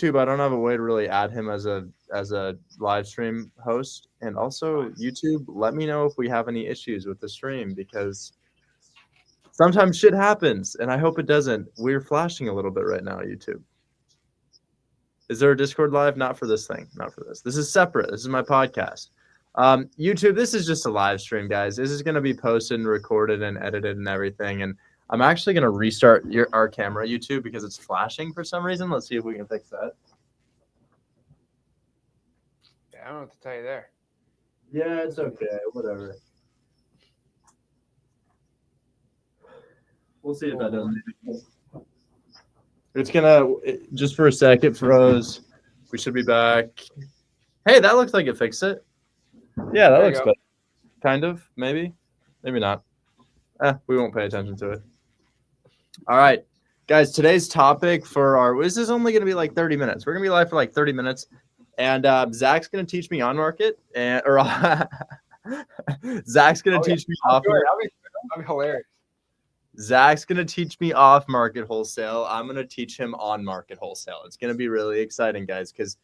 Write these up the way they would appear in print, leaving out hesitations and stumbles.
YouTube, I don't have a way to really add him as a live stream host. And also YouTube, let me know if we have any issues with the stream because sometimes shit happens and I hope it doesn't. We're flashing a little bit right now, YouTube. Is there a Discord live? Not for this thing. Not for this. This is separate. This is my podcast. YouTube, this is just a live stream, guys. This is going to be posted and recorded and edited and everything. And I'm actually going to restart our camera, YouTube, because it's flashing for some reason. Let's see if we can fix that. Yeah, I don't know what to tell you there. Yeah, it's okay. Whatever. We'll see if that does anything. It's gonna just for a sec. It froze. We should be back. Hey, that looks like it fixed it. Yeah, that looks better. Kind of, maybe not. We won't pay attention to it. All right, guys. Today's topic this is only gonna be like 30 minutes. We're gonna be live for like 30 minutes, and Zach's gonna teach me on market Zach's gonna teach me off market. That'd be hilarious. Zach's going to teach me off market wholesale. I'm going to teach him on market wholesale. It's going to be really exciting, guys, because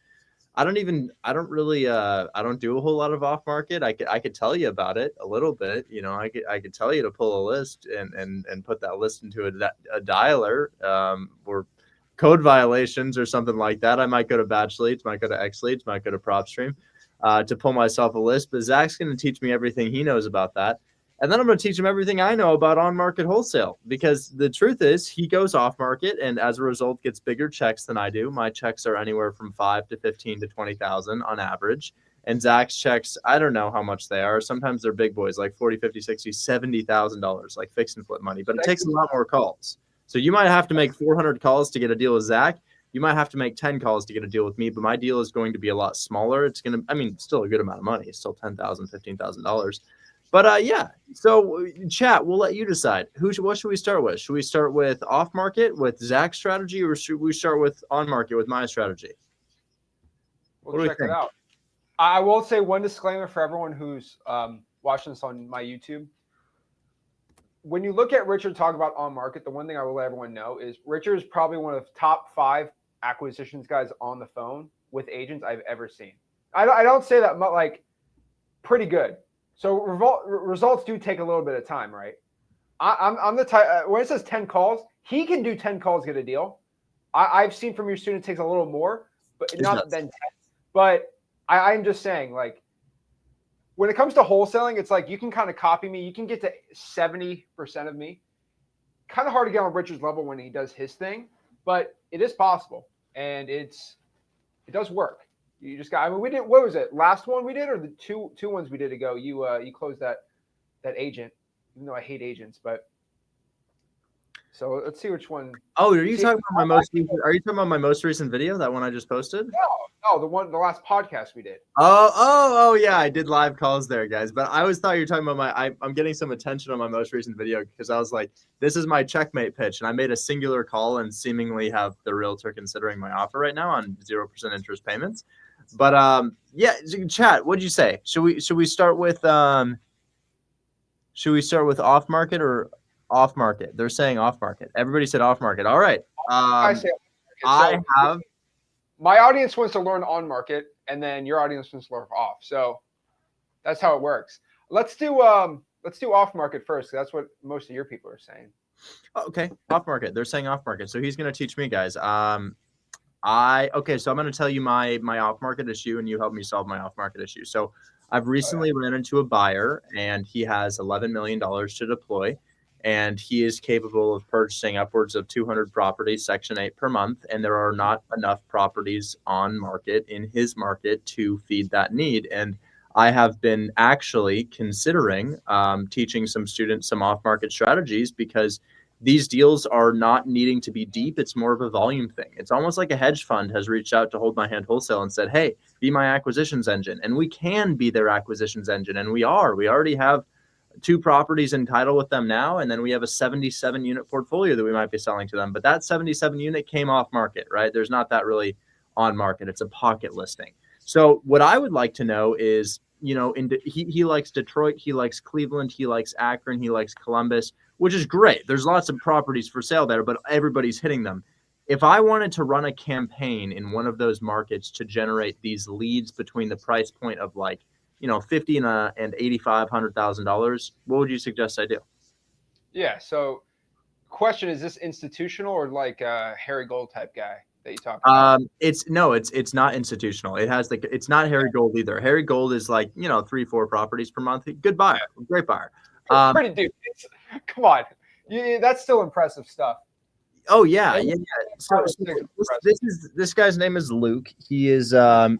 I don't do a whole lot of off market. I could tell you about it a little bit. You know, I could tell you to pull a list and put that list into a dialer or code violations or something like that. I might go to batch leads, might go to X leads, might go to PropStream to pull myself a list. But Zach's going to teach me everything he knows about that. And then I'm going to teach him everything I know about on-market wholesale because the truth is he goes off-market and as a result gets bigger checks than I do. My checks are anywhere from 5 to 15 to 20,000 on average. And Zach's checks, I don't know how much they are. Sometimes they're big boys, like 40, 50, 60, $70,000, like fix and flip money. But it takes a lot more calls. So you might have to make 400 calls to get a deal with Zach. You might have to make 10 calls to get a deal with me, but my deal is going to be a lot smaller. It's going to, still a good amount of money. It's still $10,000, $15,000. But yeah, so chat, we'll let you decide. What should we start with? Should we start with off market with Zach's strategy, or should we start with on market with my strategy? We'll check it out. I will say one disclaimer for everyone who's watching this on my YouTube. When you look at Richard talk about on market, the one thing I will let everyone know is Richard is probably one of the top 5 acquisitions guys on the phone with agents I've ever seen. I don't say that much, like pretty good. So results do take a little bit of time, right? I'm the type, when it says 10 calls, he can do 10 calls, get a deal. I've seen from your student it takes a little more, but not than 10. But I'm just saying, like, when it comes to wholesaling, it's like you can kind of copy me. You can get to 70% of me. Kind of hard to get on Richard's level when he does his thing, but it is possible. And it does work. You just got. We did. What was it? Last one we did, or the two ones we did ago? You closed that agent. Even though I hate agents, but so let's see which one. Oh, are you talking about my most? Are you talking about my most recent video? That one I just posted? No, the last podcast we did. Oh, yeah, I did live calls there, guys. But I always thought you were talking about I'm getting some attention on my most recent video because I was like, this is my checkmate pitch, and I made a singular call and seemingly have the realtor considering my offer right now on 0% interest payments. But yeah, chat. What'd you say? Should we start with off market or off market? They're saying off market. Everybody said off market. All right. I have. My audience wants to learn on market, and then your audience wants to learn off. So that's how it works. Let's do off market first. That's what most of your people are saying. Okay, off market. They're saying off market. So he's going to teach me, guys. So I'm going to tell you my off-market issue, and you help me solve my off-market issue. So I've recently ran into a buyer, and he has $11 million to deploy, and he is capable of purchasing upwards of 200 properties, Section 8 per month, and there are not enough properties on market in his market to feed that need. And I have been actually considering teaching some students some off-market strategies because these deals are not needing to be deep. It's more of a volume thing. It's almost like a hedge fund has reached out to Hold My Hand Wholesale and said, hey, be my acquisitions engine. And we can be their acquisitions engine. And we are. We already have 2 properties in title with them now. And then we have a 77 unit portfolio that we might be selling to them. But that 77 unit came off market, right? There's not that really on market. It's a pocket listing. So what I would like to know is, he likes Detroit. He likes Cleveland. He likes Akron. He likes Columbus, which is great. There's lots of properties for sale there, but everybody's hitting them. if I wanted to run a campaign in one of those markets to generate these leads between the price point of like, $50 and $85,000, what would you suggest I do? Yeah. So, question: is this institutional or like a Harry Gold type guy that you talk about? It's not institutional. It's not Harry Gold either. Harry Gold is like, 3-4 properties per month. Good buyer, great buyer. Pretty dude. Come on, that's still impressive stuff. Oh yeah. So this guy's name is Luke. He is a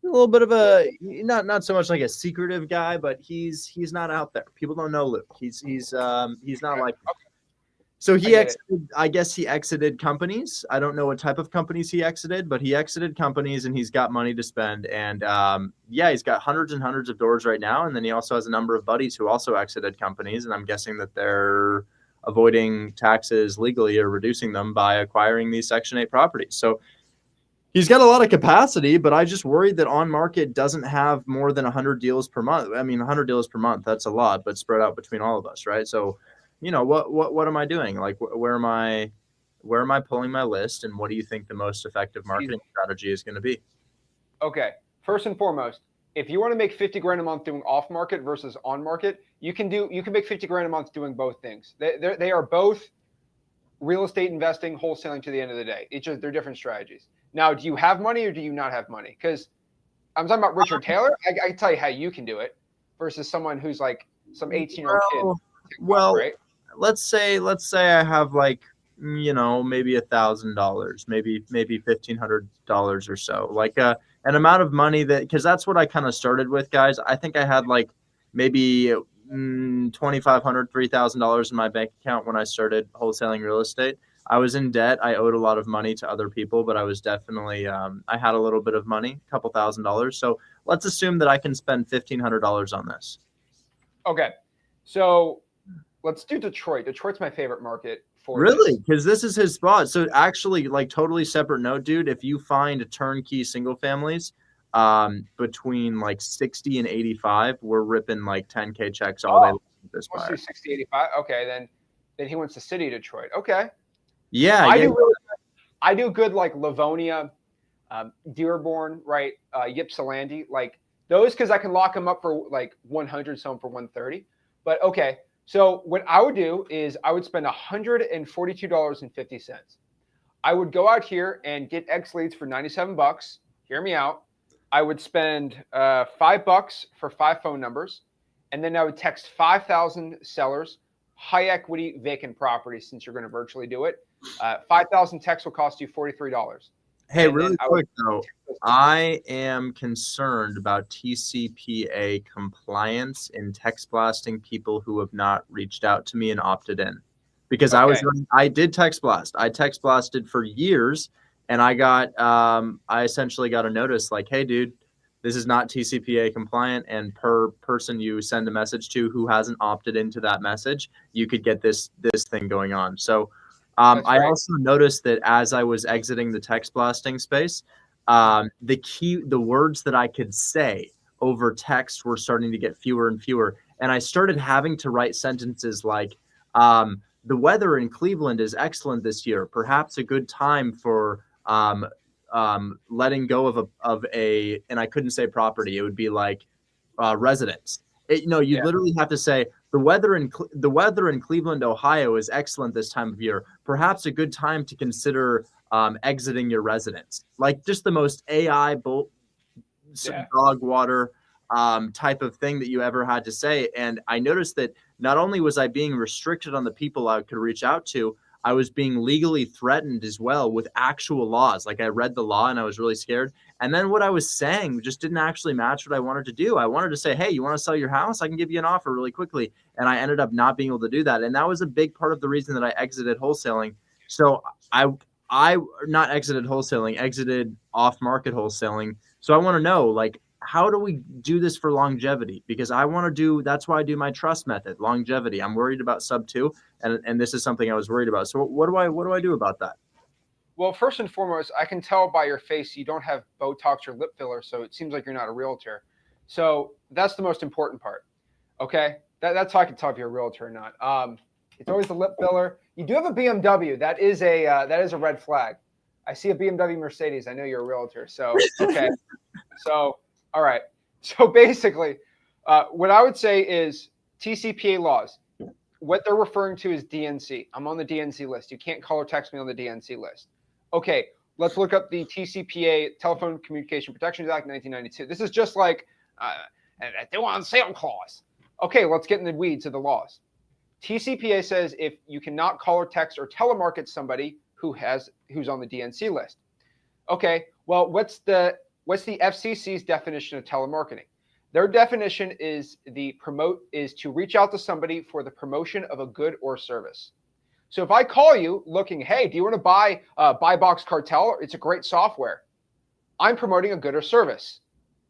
little bit of a not so much like a secretive guy, but he's not out there. People don't know Luke. He's not like. So I guess he exited companies. I don't know what type of companies he exited, but he exited companies and he's got money to spend. And he's got hundreds and hundreds of doors right now. And then he also has a number of buddies who also exited companies. And I'm guessing that they're avoiding taxes legally or reducing them by acquiring these Section 8 properties. So he's got a lot of capacity, but I just worried that on market doesn't have more than 100 deals per month. I mean, 100 deals per month, that's a lot, but spread out between all of us, right? So what am I doing? Like, where am I pulling my list, and what do you think the most effective marketing strategy is going to be? Okay, first and foremost, if you want to make 50 grand a month doing off market versus on market, you can make 50 grand a month doing both things. They are both real estate investing, wholesaling to the end of the day. They're different strategies. Now, do you have money or do you not have money? Because I'm talking about Richard Taylor. I can tell you how you can do it versus someone who's like some 18-year-old kid. Well, right? Let's say I have like, maybe $1,000, maybe $1,500 or so, like an amount of money because that's what I kind of started with, guys. I think I had like maybe $2,500, $3,000 in my bank account when I started wholesaling real estate. I was in debt. I owed a lot of money to other people, but I was definitely I had a little bit of money, a couple $1,000. So let's assume that I can spend $1,500 on this. Okay, so let's do Detroit. Detroit's my favorite market for really, because this is his spot. So actually, like, totally separate note, dude. If you find turnkey single families between like 60 and 85, we're ripping like 10K checks all day. This buyer. 60, 85. Okay, then he wants the city of Detroit. Okay. Yeah, I do good like Livonia, Dearborn, right? Ypsilanti, like those, because I can lock them up for like 100, some for 130. But okay, so what I would do is I would spend $142.50. I would go out here and get X leads for $97. Hear me out. I would spend $5 for 5 phone numbers, and then I would text 5,000 sellers, high equity vacant properties, since you're going to virtually do it. 5,000 texts will cost you $43. Hey, really quick though, I am concerned about TCPA compliance in text blasting people who have not reached out to me and opted in, because I did text blast. I text blasted for years, and I essentially got a notice like, hey, dude, this is not TCPA compliant, and per person you send a message to who hasn't opted into that message, you could get this thing going on. So I also noticed that as I was exiting the text blasting space, the words that I could say over text were starting to get fewer and fewer. And I started having to write sentences like, the weather in Cleveland is excellent this year. Perhaps a good time for letting go of a, and I couldn't say property. It would be like residence. Literally have to say the weather in Cleveland, Ohio is excellent this time of year. Perhaps a good time to consider exiting your residence. Like, just the most AI dog water type of thing that you ever had to say. And I noticed that not only was I being restricted on the people I could reach out to, I was being legally threatened as well with actual laws. Like, I read the law and I was really scared. And then what I was saying just didn't actually match what I wanted to do. I wanted to say, hey, you want to sell your house? I can give you an offer really quickly. And I ended up not being able to do that. And that was a big part of the reason that I exited wholesaling. So I not exited wholesaling, exited off-market wholesaling. So I want to know, like, how do we do this for longevity? Because that's why I do my trust method, longevity. I'm worried about sub 2, and this is something I was worried about. So what do I do about that? Well, first and foremost, I can tell by your face you don't have Botox or lip filler, so it seems like you're not a realtor. So that's the most important part. Okay, that's how I can tell if you're a realtor or not. It's always the lip filler. You do have a BMW. That is a red flag. I see a BMW Mercedes. I know you're a realtor. So, okay. So, all right. So basically, what I would say is TCPA laws. What they're referring to is DNC. I'm on the DNC list. You can't call or text me on the DNC list. Okay, let's look up the TCPA, Telephone Communication Protections Act, 1992. This is just like a due on sale clause. Okay, let's get in the weeds of the laws. TCPA says if you cannot call or text or telemarket somebody who's on the DNC list. Okay, well, what's the FCC's definition of telemarketing? Their definition is to reach out to somebody for the promotion of a good or service. So if I call you looking, hey, do you want to buy Buy Box Cartel? It's a great software. I'm promoting a good or service.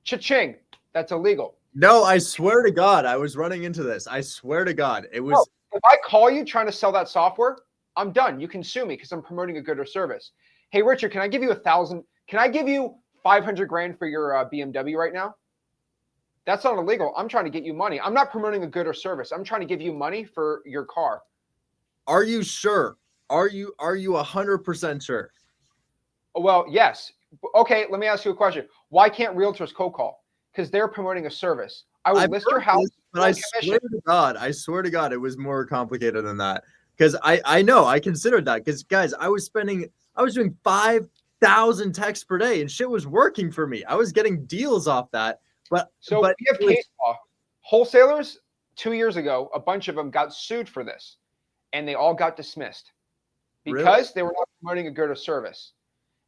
Cha-ching. That's illegal. No, I swear to God, I was running into this. I swear to God, it was. No, if I call you trying to sell that software, I'm done. You can sue me because I'm promoting a good or service. Hey, Richard, can I give you 1,000? Can I give you 500 grand for your BMW right now? That's not illegal. I'm trying to get you money. I'm not promoting a good or service. I'm trying to give you money for your car. Are you sure? Are you 100% sure? Well, yes. Okay, let me ask you a question. Why can't realtors cold call? Because they're promoting a service. I would list your house. But I swear to God, it was more complicated than that. Because I know, I considered that. Because guys, I was doing 5,000 texts per day, and shit was working for me. I was getting deals off that. We have case law. Wholesalers 2 years ago, a bunch of them got sued for this, and they all got dismissed because they were not promoting a good or service.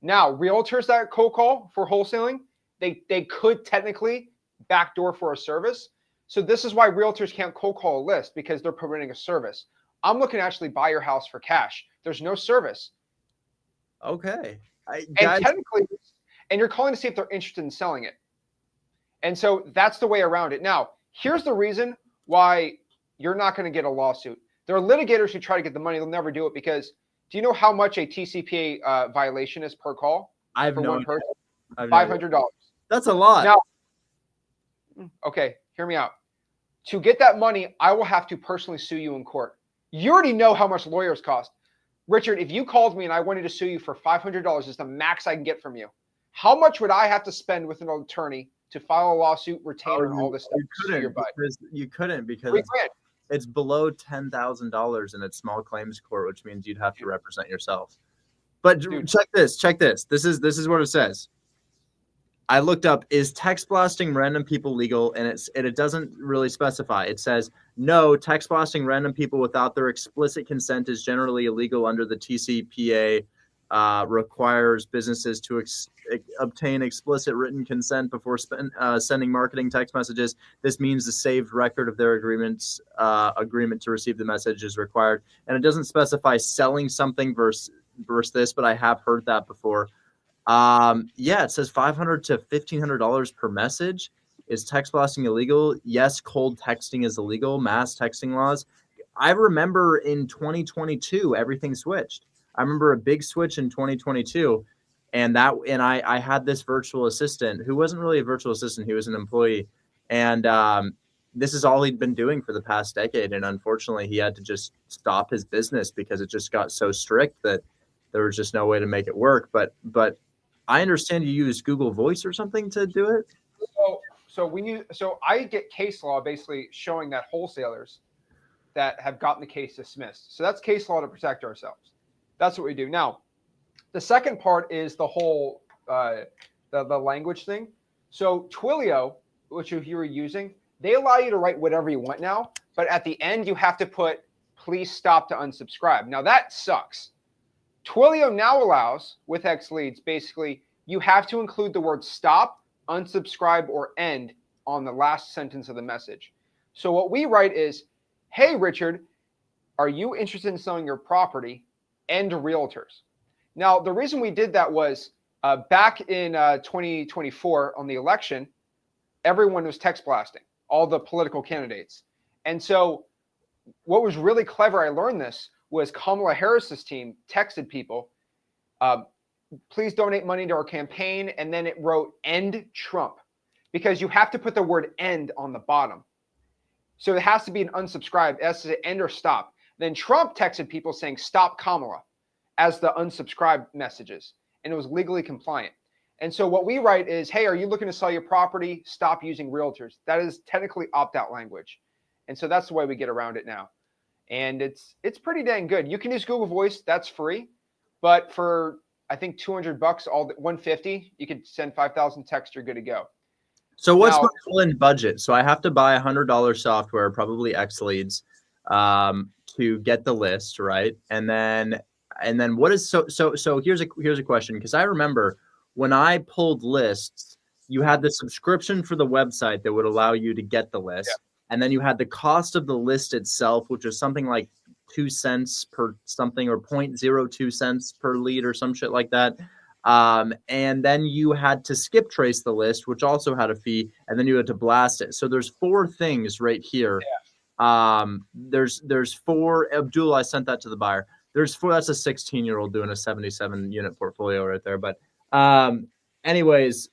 Now, realtors that cold call for wholesaling, they could technically backdoor for a service. So this is why realtors can't cold call a list, because they're promoting a service. I'm looking to actually buy your house for cash. There's no service. Okay. Technically, you're calling to see if they're interested in selling it. And so that's the way around it. Now, here's the reason why you're not going to get a lawsuit. There are litigators who try to get the money. They'll never do it because do you know how much a TCPA violation is per call? I have no idea. $500. That's a lot. Now, okay, hear me out. To get that money, I will have to personally sue you in court. You already know how much lawyers cost. Richard, if you called me and I wanted to sue you for $500 is the max I can get from you. How much would I have to spend with an attorney to file a lawsuit, retainer, and all this stuff? You couldn't because it's below $10,000 in its small claims court, which means you'd have to represent yourself. But dude, check this. This is what it says. I looked up, is text blasting random people legal? And it doesn't really specify. It says, no, text blasting random people without their explicit consent is generally illegal under the TCPA. Requires businesses to obtain explicit written consent before sending marketing text messages. This means the saved record of their agreement to receive the message is required. And it doesn't specify selling something versus this, but I have heard that before. It says $500 to $1,500 per message. Is text blasting illegal? Yes, cold texting is illegal. Mass texting laws. I remember in 2022, everything switched. I remember a big switch in 2022, and I had this virtual assistant who wasn't really a virtual assistant. He was an employee, and this is all he'd been doing for the past decade. And unfortunately, he had to just stop his business because it just got so strict that there was just no way to make it work. But I understand you use Google Voice or something to do it. So I get case law basically showing that wholesalers that have gotten the case dismissed. So that's case law to protect ourselves. That's what we do. Now, the second part is the whole the language thing. So Twilio, which you were using, they allow you to write whatever you want now, but at the end you have to put please stop to unsubscribe. Now that sucks. Twilio now allows with X Leads, basically you have to include the word stop, unsubscribe, or end on the last sentence of the message. So what we write is, hey Richard, are you interested in selling your property? End realtors. Now, the reason we did that was back in 2024 on the election, everyone was text blasting, all the political candidates. And so what was really clever, I learned this, was Kamala Harris's team texted people, please donate money to our campaign. And then it wrote end Trump, because you have to put the word end on the bottom. So it has to be an unsubscribe. It has to say end or stop. Then Trump texted people saying, stop Kamala, as the unsubscribe messages. And it was legally compliant. And so what we write is, hey, are you looking to sell your property? Stop using realtors. That is technically opt-out language. And so that's the way we get around it now. And it's pretty dang good. You can use Google Voice. That's free. But for, I think, $200, $150, you could send 5,000 texts. You're good to go. So what's my all-in budget? So I have to buy $100 software, probably X Leads, to get the list, right? And then what is so here's a question, because I remember when I pulled lists, you had the subscription for the website that would allow you to get the list. Yeah. And then you had the cost of the list itself, which was something like 2 cents per something, or 0.02 cents per lead or some shit like that. And then you had to skip trace the list, which also had a fee, and then you had to blast it. So there's 4 things right here. Yeah. There's 4. Abdul, I sent that to the buyer. There's 4. That's a 16-year-old doing a 77 unit portfolio right there. But anyways,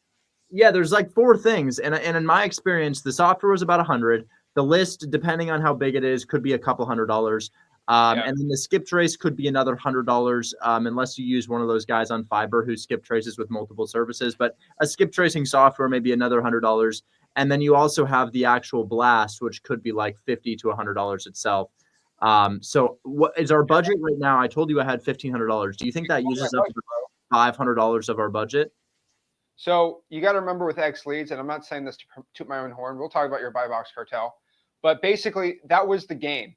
yeah, there's like 4 things. And in my experience, the software was about 100. The list, depending on how big it is, could be a couple $100. And then the skip trace could be another $100, unless you use one of those guys on Fiverr who skip traces with multiple services. But a skip tracing software may be another $100. And then you also have the actual blast, which could be like $50 to $100 itself. So what is our budget right now? I told you I had $1,500. Do you think that uses up $500 of our budget? So you got to remember with X Leads, and I'm not saying this to toot my own horn. We'll talk about your buy box cartel. But basically, that was the game.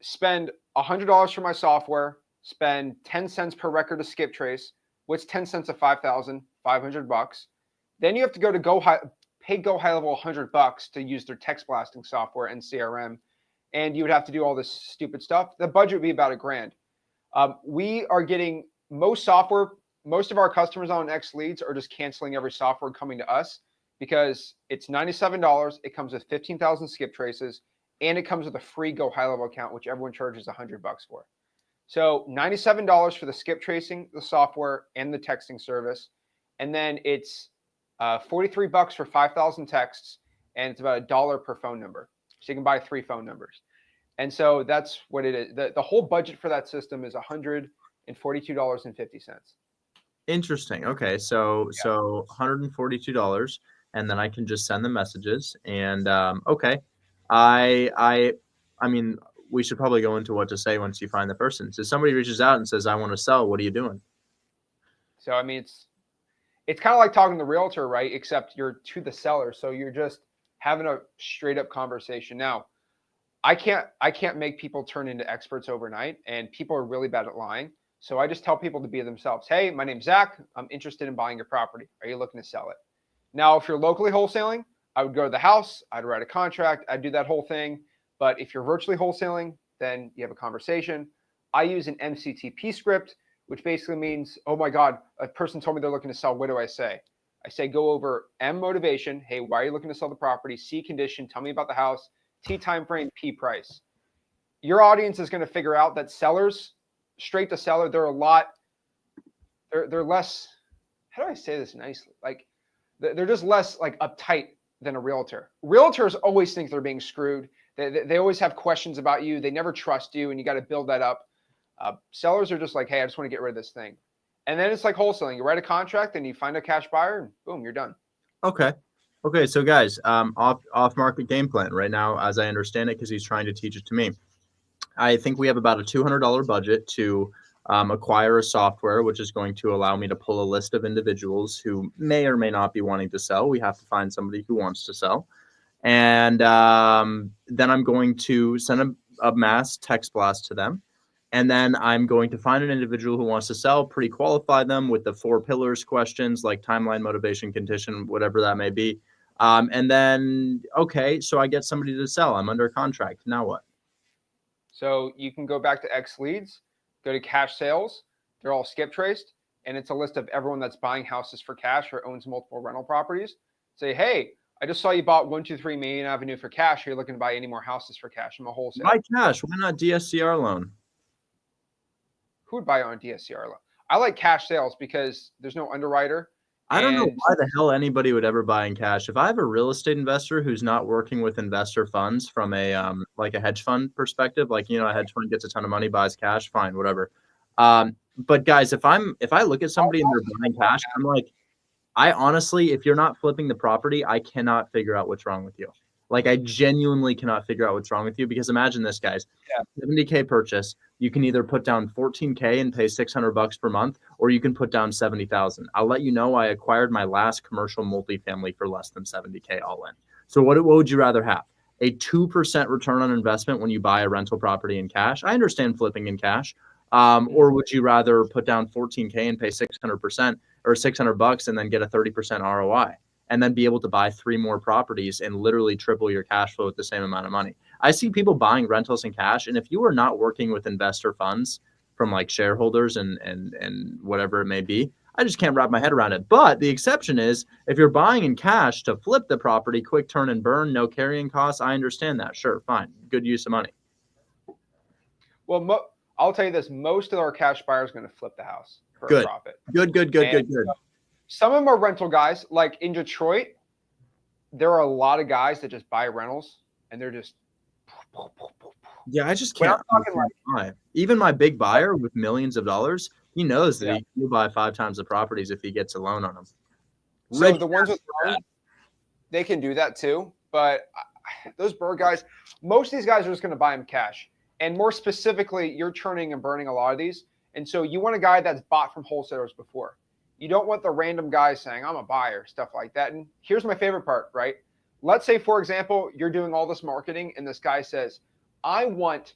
Spend $100 for my software, spend 10 cents per record to skip trace. What's 10 cents of 5,000? $500. Then you have to pay Go High Level $100 to use their text blasting software and CRM. And you would have to do all this stupid stuff. The budget would be about $1,000. We are getting most of our customers on X Leads are just canceling every software coming to us because it's $97. It comes with 15,000 skip traces, and it comes with a free Go High Level account, which everyone charges $100 for. So $97 for the skip tracing, the software, and the texting service. And then it's $43 for 5,000 texts, and it's about $1 per phone number. So you can buy 3 phone numbers. And so that's what it is. The whole budget for that system is $142.50. Interesting. Okay, so $142, and then I can just send the messages. And okay, I mean, we should probably go into what to say once you find the person. So somebody reaches out and says, "I want to sell. What are you doing?" So I mean, it's kind of like talking to the realtor, right? Except you're to the seller, so you're just having a straight up conversation. Now, I can't make people turn into experts overnight, and people are really bad at lying. So I just tell people to be themselves. Hey, my name's Zach. I'm interested in buying your property. Are you looking to sell it? Now, if you're locally wholesaling, I would go to the house. I'd write a contract. I'd do that whole thing. But if you're virtually wholesaling, then you have a conversation. I use an MCTP script, which basically means, oh my God, a person told me they're looking to sell. What do I say? I say, go over M, motivation. Hey, why are you looking to sell the property? C, condition. Tell me about the house. T, time frame. P, price. Your audience is going to figure out that sellers, straight to seller, they're less, how do I say this nicely? Like they're just less like uptight than a realtor. Realtors always think they're being screwed. They always have questions about you. They never trust you, and you got to build that up. Sellers are just like, hey, I just want to get rid of this thing. And then it's like wholesaling. You write a contract and you find a cash buyer and boom, you're done. Okay. So guys, off market game plan right now, as I understand it, because he's trying to teach it to me. I think we have about a $200 budget to acquire a software, which is going to allow me to pull a list of individuals who may or may not be wanting to sell. We have to find somebody who wants to sell. And then I'm going to send a mass text blast to them. And then I'm going to find an individual who wants to sell, pre-qualify them with the 4 pillars questions like timeline, motivation, condition, whatever that may be. And then, okay, so I get somebody to sell. I'm under contract. Now what? So you can go back to X Leads, go to cash sales. They're all skip traced. And it's a list of everyone that's buying houses for cash or owns multiple rental properties. Say, hey, I just saw you bought 123 Main Avenue for cash. Are you looking to buy any more houses for cash? I'm a wholesale. Buy cash. Why not DSCR loan? Who would buy on DSCR loan? I like cash sales because there's no underwriter. I don't know why the hell anybody would ever buy in cash. If I have a real estate investor who's not working with investor funds from a like a hedge fund perspective, like a hedge fund gets a ton of money, buys cash, fine, whatever. But guys, if I look at somebody and they're buying cash, I'm like, I honestly, if you're not flipping the property, I cannot figure out what's wrong with you. Like, I genuinely cannot figure out what's wrong with you, because imagine this, guys. 70K purchase. You can either put down 14K and pay $600 per month, or you can put down 70,000. I'll let you know, I acquired my last commercial multifamily for less than 70K all in. So what would you rather have? A 2% return on investment when you buy a rental property in cash? I understand flipping in cash. Or would you rather put down 14K and pay 600% or $600 and then get a 30% ROI and then be able to buy 3 more properties and literally triple your cash flow with the same amount of money? I see people buying rentals in cash, and if you are not working with investor funds from like shareholders and whatever it may be, I just can't wrap my head around it. But the exception is if you're buying in cash to flip the property, quick turn and burn, no carrying costs. I understand that. Sure, fine, good use of money. Well, I'll tell you this: most of our cash buyers are going to flip the house for a profit. Good. Some of them are rental guys. Like in Detroit, there are a lot of guys that just buy rentals, and they're just. Yeah, I just can't. Even my big buyer with millions of dollars, he knows that he will buy 5 times the properties if he gets a loan on them. So the ones with loans, they can do that too. But those bird guys, most of these guys are just going to buy them cash. And more specifically, you're churning and burning a lot of these. And so you want a guy that's bought from wholesalers before. You don't want the random guy saying, I'm a buyer, stuff like that. And here's my favorite part, right? Let's say, for example, you're doing all this marketing and this guy says, I want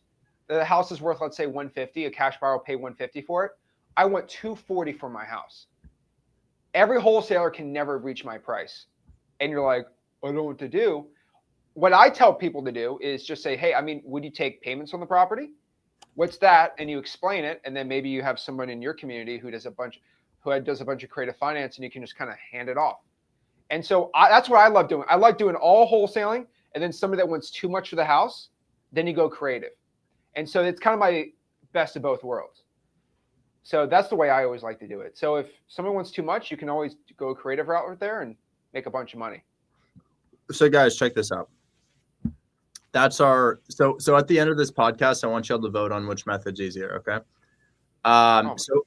the house is worth, let's say 150, a cash buyer will pay 150 for it. I want 240 for my house. Every wholesaler can never reach my price. And you're like, I don't know what to do. What I tell people to do is just say, hey, would you take payments on the property? What's that? And you explain it. And then maybe you have someone in your community who does a bunch of creative finance, and you can just kind of hand it off. And so that's what I love doing. I like doing all wholesaling, and then somebody that wants too much for the house, then you go creative. And so it's kind of my best of both worlds. So that's the way I always like to do it. So if someone wants too much, you can always go a creative route right there and make a bunch of money. So guys, check this out. That's our so at the end of this podcast, I want y'all to vote on which method's easier, okay?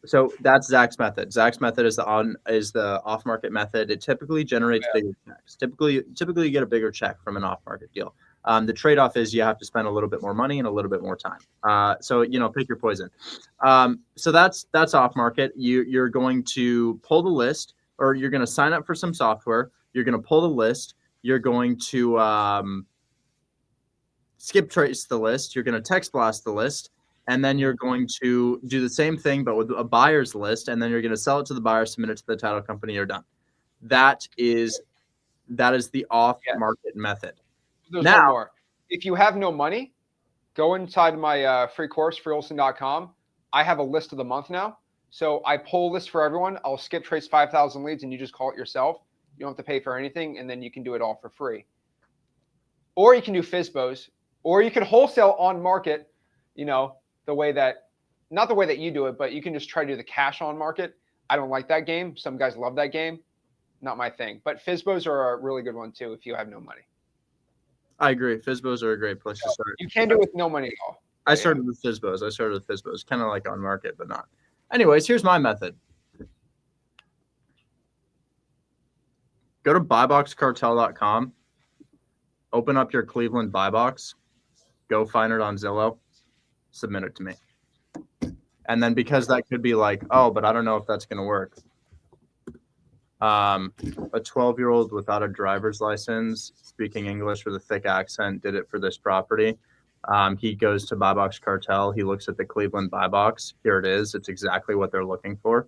So that's Zach's method. Zach's method is the off-market method. It typically generates bigger checks. Typically you get a bigger check from an off-market deal. The trade-off is you have to spend a little bit more money and a little bit more time. So pick your poison. So that's off-market. You're going to pull the list, or you're going to sign up for some software. You're going to pull the list. You're going to skip trace the list. You're going to text blast the list. And then you're going to do the same thing, but with a buyer's list. And then you're going to sell it to the buyer, submit it to the title company. You're done. That is the off-market method. There's one more. If you have no money, go inside my free course, freewholesaling.com. I have a list of the month now. So I pull a list for everyone. I'll skip trace 5,000 leads, and you just call it yourself. You don't have to pay for anything, and then you can do it all for free. Or you can do FSBOs, or you can wholesale on market, the way that, not the way that you do it, but you can just try to do the cash on market. I don't like that game. Some guys love that game. Not my thing. But FSBOs are a really good one too if you have no money. I agree. FSBOs are a great place to start. You can do it with no money at all. I started with FSBOs. Kind of like on market, but not. Anyways, here's my method. Go to buyboxcartel.com. Open up your Cleveland buy box. Go find it on Zillow. Submit it to me. And then, because that could be like, oh, but I don't know if that's going to work. A 12-year-old without a driver's license, speaking English with a thick accent, did it for this property. He goes to Buy Box Cartel. He looks at the Cleveland Buy Box. Here it is. It's exactly what they're looking for.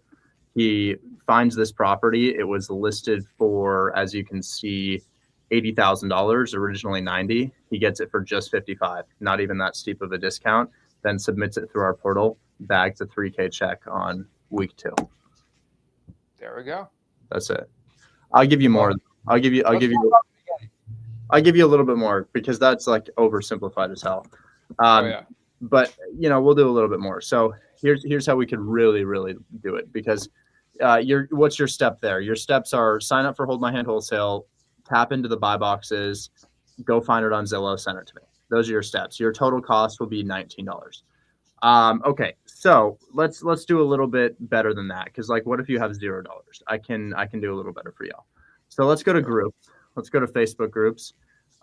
He finds this property. It was listed for, as you can see, $80,000, originally $90,000. He gets it for just $55,000. Not even that steep of a discount. Then submits it through our portal, bags a $3,000 check on week 2. There we go. That's it. I'll give you more. I'll give you a little bit more, because that's like oversimplified as hell. But we'll do a little bit more. So here's how we could really, really do it, because what's your step there? Your steps are sign up for Hold My Hand Wholesale, tap into the buy boxes, go find it on Zillow, send it to me. Those are your steps. Your total cost will be $19. Okay, so let's do a little bit better than that, because like, what if you have $0? I can do a little better for y'all. So let's go to groups. Let's go to Facebook groups.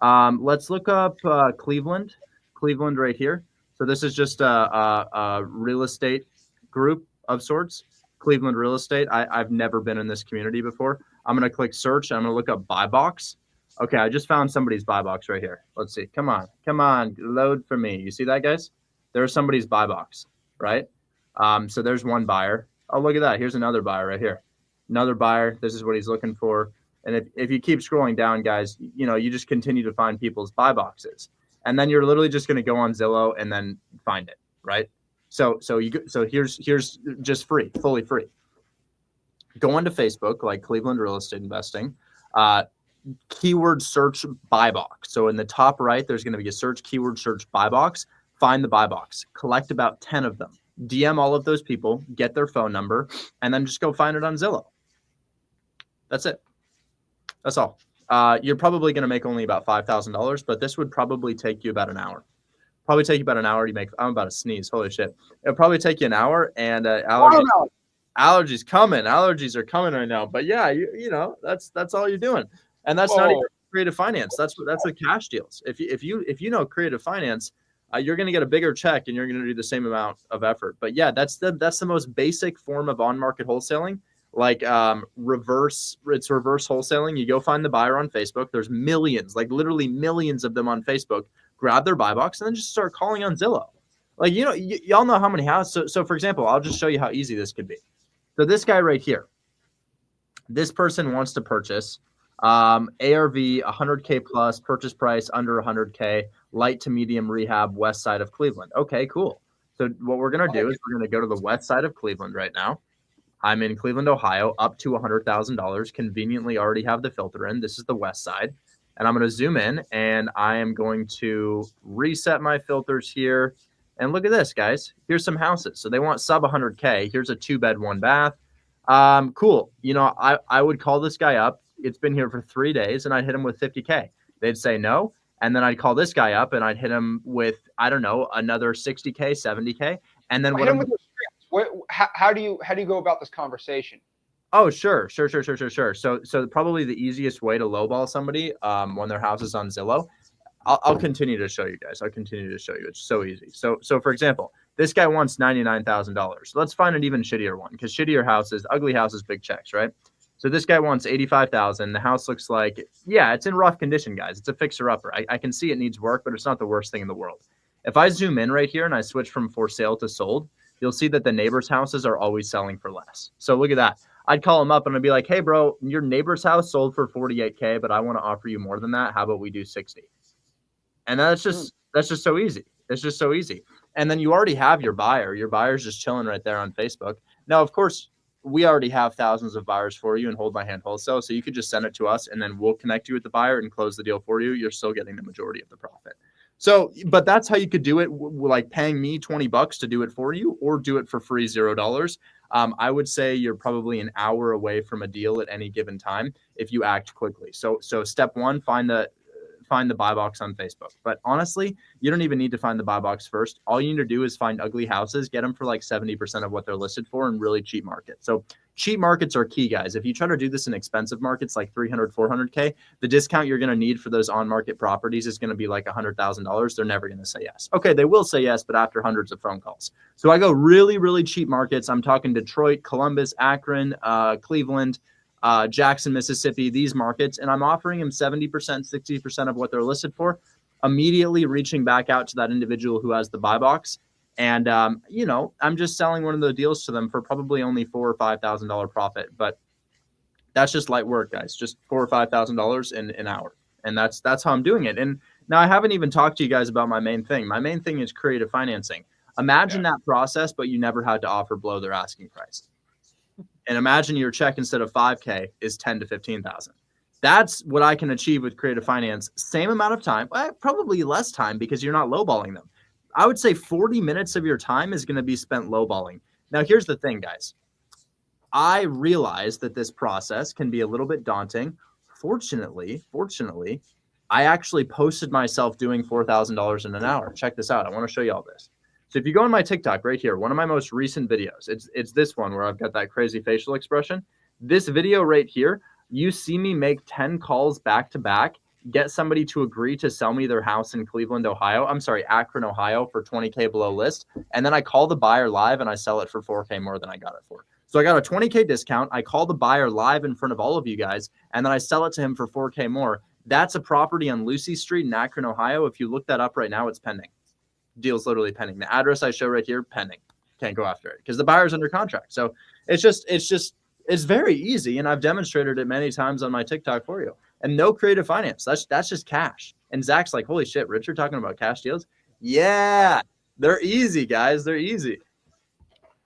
Let's look up Cleveland right here. So this is just a real estate group of sorts. Cleveland real estate. I've never been in this community before. I'm gonna click search. I'm gonna look up buy box. Okay, I just found somebody's buy box right here. Let's see. Come on, load for me. You see that, guys? There's somebody's buy box, right? So there's one buyer. Oh, look at that. Here's another buyer right here. Another buyer. This is what he's looking for. And if you keep scrolling down, guys, you just continue to find people's buy boxes. And then you're literally just going to go on Zillow and then find it, right? So here's just free, fully free. Go onto Facebook, like Cleveland Real Estate Investing. Keyword search buy box. So in the top right, there's going to be a search, keyword search buy box. Find the buy box, collect about 10 of them, DM all of those people, get their phone number, and then just go find it on Zillow. That's it. That's all. You're probably going to make only about $5,000, but this would probably take you about an hour. Probably take you about an hour to make. I'm about to sneeze. Holy shit. It'll probably take you an hour, and allergies coming. Allergies are coming right now. But yeah, you know, that's all you're doing. And that's not even creative finance. That's the cash deals. If you know creative finance, you're going to get a bigger check and you're going to do the same amount of effort. But yeah, that's the most basic form of on-market wholesaling. Like reverse wholesaling. You go find the buyer on Facebook. There's millions, like literally millions of them on Facebook. Grab their buy box and then just start calling on Zillow. Like, y'all know how many houses. So for example, I'll just show you how easy this could be. So this guy right here, this person wants to purchase ARV 100K plus, purchase price under 100K, light to medium rehab, west side of Cleveland. Okay, cool. So what we're going to do is we're going to go to the west side of Cleveland right now. I'm in Cleveland, Ohio, up to $100,000. Conveniently already have the filter in. This is the west side. And I'm going to zoom in and I am going to reset my filters here. And look at this, guys. Here's some houses. So they want sub 100K. Here's a 2-bed, 1-bath. Cool. I would call this guy up. It's been here for 3 days and I'd hit him with 50K. They'd say no. And then I'd call this guy up and I'd hit him with, I don't know, another 60K, 70K. And then how do you go about this conversation? Oh, sure. So probably the easiest way to lowball somebody when their house is on Zillow, I'll continue to show you guys. It's so easy. So for example, this guy wants $99,000. Let's find an even shittier one, because shittier houses, ugly houses, big checks, right? So this guy wants $85,000. The house looks like, yeah, it's in rough condition, guys. It's a fixer-upper. I can see it needs work, but it's not the worst thing in the world. If I zoom in right here and I switch from for sale to sold, you'll see that the neighbors' houses are always selling for less. So look at that. I'd call him up and I'd be like, hey, bro, your neighbor's house sold for 48K, but I want to offer you more than that. How about we do 60? And that's just so easy. It's just so easy. And then you already have your buyer. Your buyer's just chilling right there on Facebook. Now, of course, we already have thousands of buyers for you and Hold My Hand Wholesale. So you could just send it to us and then we'll connect you with the buyer and close the deal for you. You're still getting the majority of the profit. So, but that's how you could do it, like paying me $20 to do it for you, or do it for free, $0. I would say you're probably an hour away from a deal at any given time if you act quickly. So step one, find the buy box on Facebook. But honestly, you don't even need to find the buy box first. All you need to do is find ugly houses, get them for like 70% of what they're listed for, and really cheap market. So cheap markets are key, guys. If you try to do this in expensive markets like 300, 400K, the discount you're going to need for those on-market properties is going to be like $100,000. They're never going to say yes. Okay, they will say yes, but after hundreds of phone calls. So I go really, really cheap markets. I'm talking Detroit, Columbus, Akron, Cleveland, Jackson, Mississippi, these markets, and I'm offering them 70%, 60% of what they're listed for, immediately reaching back out to that individual who has the buy box. And, I'm just selling one of the deals to them for probably only $4,000 or $5,000 profit. But that's just light work, guys, just $4,000 or $5,000 in an hour. And that's how I'm doing it. And now I haven't even talked to you guys about my main thing. My main thing is creative financing. Imagine that process, but you never had to offer below their asking price. And imagine your check instead of 5K is 10 to 15,000. That's what I can achieve with creative finance. Same amount of time, probably less time because you're not lowballing them. I would say 40 minutes of your time is going to be spent lowballing. Now, here's the thing, guys. I realize that this process can be a little bit daunting. Fortunately, I actually posted myself doing $4,000 in an hour. Check this out. I want to show you all this. So if you go on my TikTok right here, one of my most recent videos, it's this one where I've got that crazy facial expression. This video right here, you see me make 10 calls back to back, get somebody to agree to sell me their house in Cleveland, Ohio. I'm sorry, Akron, Ohio for 20K below list. And then I call the buyer live and I sell it for 4K more than I got it for. So I got a 20K discount. I call the buyer live in front of all of you guys, and then I sell it to him for 4K more. That's a property on Lucy Street in Akron, Ohio. If you look that up right now, it's pending. Deal's literally pending. The address I show right here, pending. Can't go after it because the buyer's under contract. So it's very easy, and I've demonstrated it many times on my TikTok for you. And no creative finance. That's just cash. And Zach's like, holy shit, Richard talking about cash deals? Yeah, they're easy, guys. They're easy.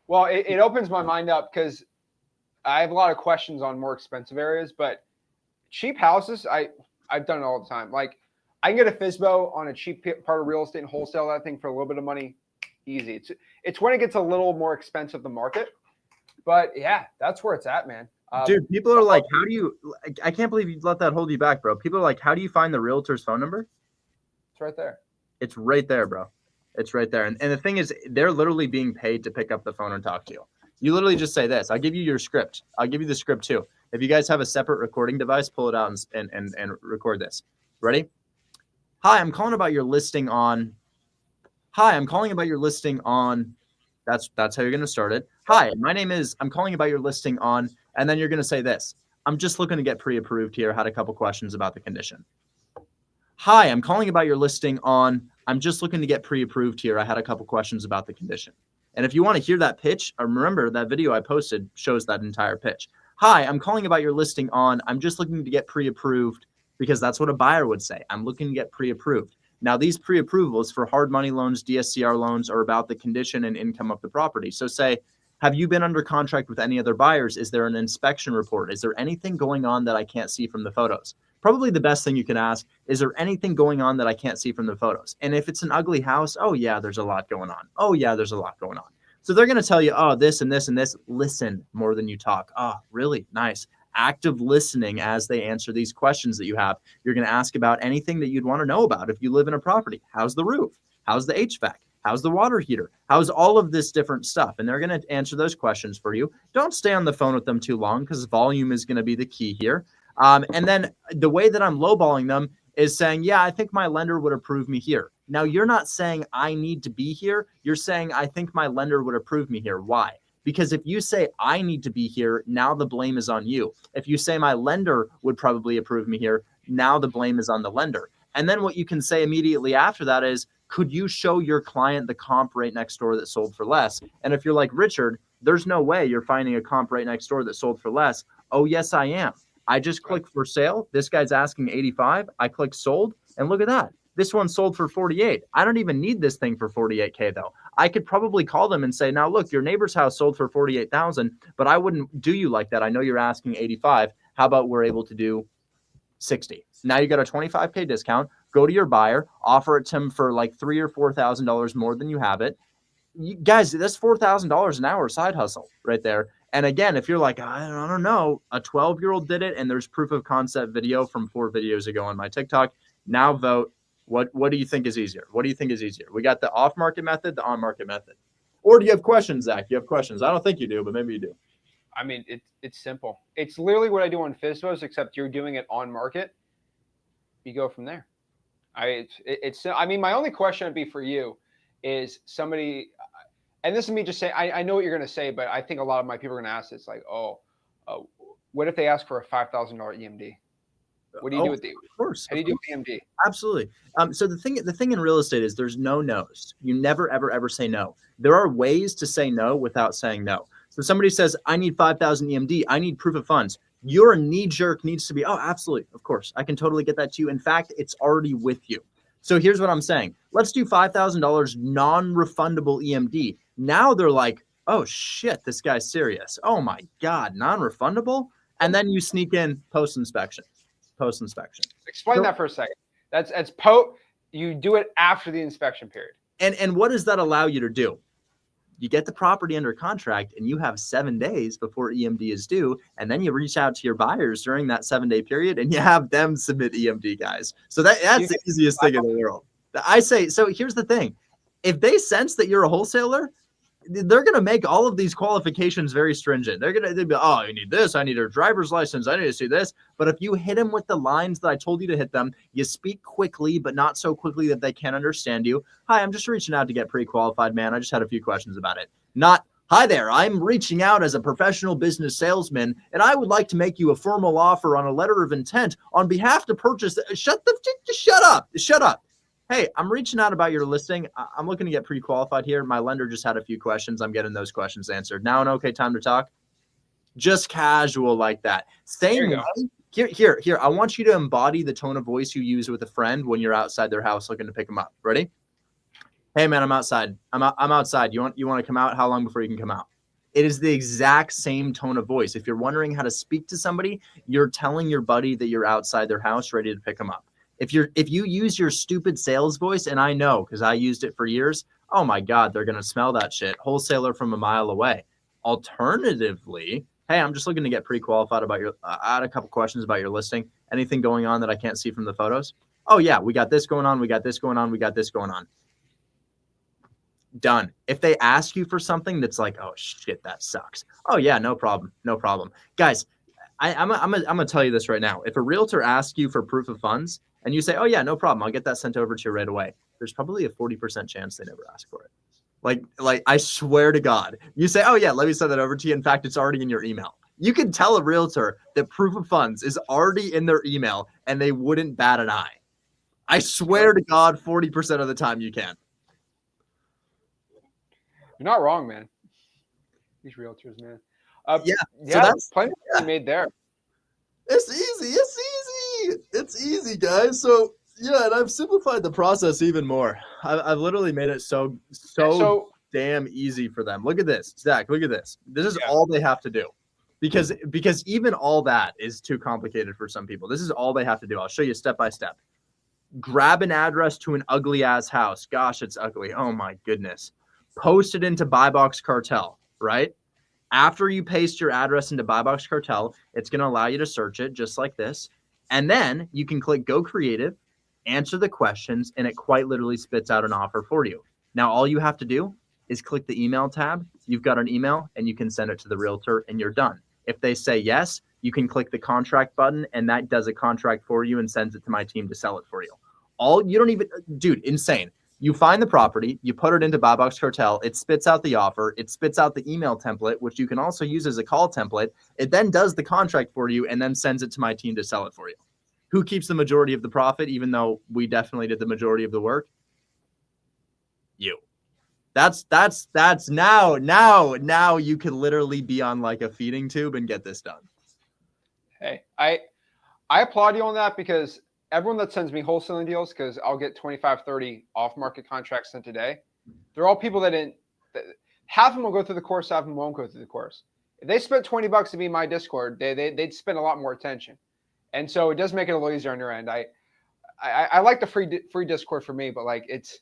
Well, it opens my mind up because I have a lot of questions on more expensive areas, but cheap houses, I've done it all the time. Like I can get a FSBO on a cheap part of real estate and wholesale that thing for a little bit of money. Easy. It's when it gets a little more expensive, the market. But yeah, that's where it's at, man. Dude, people are like, how do you, I can't believe you let that hold you back, bro. People are like, how do you find the realtor's phone number? It's right there. It's right there, bro. It's right there. And the thing is, they're literally being paid to pick up the phone and talk to you. You literally just say this. I'll give you your script. I'll give you the script too. If you guys have a separate recording device, pull it out and record this. Ready? Hi, I'm calling about your listing on. Hi, I'm calling about your listing on. That's how you're going to start it. Hi, my name is. I'm calling about your listing on. And then you're going to say this. I'm just looking to get pre-approved here. Had a couple questions about the condition. Hi, I'm calling about your listing on. I'm just looking to get pre-approved here. I had a couple questions about the condition. And if you want to hear that pitch, remember that video I posted shows that entire pitch. Hi, I'm calling about your listing on. I'm just looking to get pre-approved because that's what a buyer would say. I'm looking to get pre-approved. Now, these pre-approvals for hard money loans, DSCR loans are about the condition and income of the property. So say, have you been under contract with any other buyers? Is there an inspection report? Is there anything going on that I can't see from the photos? Probably the best thing you can ask, is there anything going on that I can't see from the photos? And if it's an ugly house, oh yeah, there's a lot going on. Oh yeah, there's a lot going on. So they're going to tell you, oh, this and this and this. Listen more than you talk. Oh, really? Nice. Active listening as they answer these questions that you have. You're going to ask about anything that you'd want to know about if you live in a property. How's the roof? How's the HVAC? How's the water heater? How's all of this different stuff? And they're going to answer those questions for you. Don't stay on the phone with them too long because volume is going to be the key here. And then the way that I'm lowballing them is saying, yeah, I think my lender would approve me here. Now, you're not saying I need to be here. You're saying, I think my lender would approve me here. Why? Because if you say I need to be here, now the blame is on you. If you say my lender would probably approve me here, now the blame is on the lender. And then what you can say immediately after that is, could you show your client the comp right next door that sold for less? And if you're like, Richard, there's no way you're finding a comp right next door that sold for less. Oh, yes, I am. I just clicked for sale. This guy's asking 85. I click sold. And look at that. This one sold for 48. I don't even need this thing for 48K though. I could probably call them and say, now look, your neighbor's house sold for 48,000, but I wouldn't do you like that. I know you're asking 85. How about we're able to do 60? Now you got a 25K discount. Go to your buyer, offer it to him for like $3,000 or $4,000 more than you have it. You guys, that's $4,000 an hour side hustle right there. And again, if you're like, I don't know, a 12-year-old did it, and there's proof of concept video from 4 videos ago on my TikTok. Now vote. What do you think is easier? What do you think is easier? We got the off-market method, the on-market method. Or do you have questions, Zach? You have questions? I don't think you do, but maybe you do. I mean, it's simple. It's literally what I do on FSBOs, except you're doing it on market. You go from there. I mean, my only question would be for you is somebody, and this is me just saying, I know what you're going to say, but I think a lot of my people are going to ask this, like, what if they ask for a $5,000 EMD? What do you do with the? Of course. How do you do with EMD? Absolutely. So the thing in real estate is there's no no's. You never, ever say no. There are ways to say no without saying no. So somebody says, I need 5,000 EMD. I need proof of funds. Your knee jerk needs to be, oh, absolutely. Of course. I can totally get that to you. In fact, it's already with you. So here's what I'm saying. Let's do $5,000 non-refundable EMD. Now they're like, oh shit, this guy's serious. Oh my God, non-refundable? And then you sneak in post-inspection. Explain that for a second. You do it after the inspection period. And what does that allow you to do? You get the property under contract and you have 7 days before EMD is due. And then you reach out to your buyers during that 7-day period and you have them submit EMD, guys. So that's the easiest thing in the world. I say, so here's the thing. If they sense that you're a wholesaler, they're going to make all of these qualifications very stringent. They'd be, oh, you need this. I need a driver's license. I need to see this. But if you hit them with the lines that I told you to hit them, you speak quickly, but not so quickly that they can't understand you. Hi, I'm just reaching out to get pre-qualified, man. I just had a few questions about it. Not, hi there, I'm reaching out as a professional business salesman, and I would like to make you a formal offer on a letter of intent on behalf to purchase. Shut up. Shut up. Hey, I'm reaching out about your listing. I'm looking to get pre-qualified here. My lender just had a few questions. I'm getting those questions answered. Now an okay time to talk? Just casual like that. Same way. Here. I want you to embody the tone of voice you use with a friend when you're outside their house looking to pick them up. Ready? Hey man, I'm outside. I'm outside. You want to come out? How long before you can come out? It is the exact same tone of voice. If you're wondering how to speak to somebody, you're telling your buddy that you're outside their house ready to pick them up. If you use your stupid sales voice, and I know because I used it for years, oh my God, they're going to smell that shit. Wholesaler from a mile away. Alternatively, hey, I'm just looking to get pre-qualified about your, I had a couple questions about your listing. Anything going on that I can't see from the photos? Oh yeah, we got this going on. We got this going on. We got this going on. Done. If they ask you for something that's like, oh shit, that sucks. Oh yeah, no problem. No problem. Guys, I'm gonna tell you this right now. If a realtor asks you for proof of funds and you say, oh yeah, no problem, I'll get that sent over to you right away, there's probably a 40% chance they never ask for it. Like I swear to God, you say, oh yeah, let me send that over to you. In fact, it's already in your email. You can tell a realtor that proof of funds is already in their email and they wouldn't bat an eye. I swear to God, 40% of the time you can. You're not wrong, man. These realtors, man. So that's plenty made there. It's easy, guys. So yeah, and I've simplified the process even more. I've literally made it so damn easy for them. Look at this, Zach. Look at this. This is all they have to do, because even all that is too complicated for some people. This is all they have to do. I'll show you step by step. Grab an address to an ugly ass house. Gosh, it's ugly. Oh my goodness. Post it into Buy Box Cartel, right? After you paste your address into Buy Box Cartel, it's going to allow you to search it just like this. And then you can click Go Creative, answer the questions, and it quite literally spits out an offer for you. Now, all you have to do is click the email tab. You've got an email and you can send it to the realtor and you're done. If they say yes, you can click the contract button and that does a contract for you and sends it to my team to sell it for you. Dude, insane. You find the property, you put it into Buy Box Cartel, it spits out the offer, it spits out the email template, which you can also use as a call template. It then does the contract for you and then sends it to my team to sell it for you. Who keeps the majority of the profit, even though we definitely did the majority of the work? You. That's now you can literally be on like a feeding tube and get this done. Hey, I applaud you on that, because everyone that sends me wholesaling deals, because I'll get 25, 30 off-market contracts sent today. They're all people half of them will go through the course, half of them won't go through the course. If they spent $20 to be my Discord, they'd spend a lot more attention. And so it does make it a little easier on your end. I like the free Discord for me, but like it's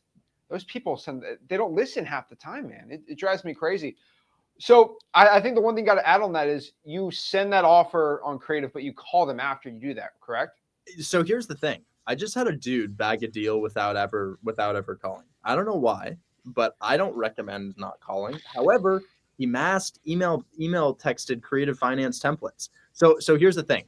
those people they don't listen half the time, man. It drives me crazy. So I think the one thing you got to add on that is you send that offer on creative, but you call them after you do that, correct? So here's the thing. I just had a dude bag a deal without ever calling. I don't know why, but I don't recommend not calling. However, he masked email texted creative finance templates. So here's the thing.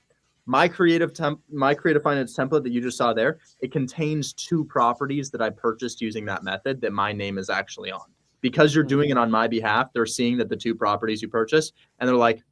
My creative finance template that you just saw there, it contains 2 properties that I purchased using that method that my name is actually on. Because you're doing it on my behalf, they're seeing that the 2 properties you purchased and they're like,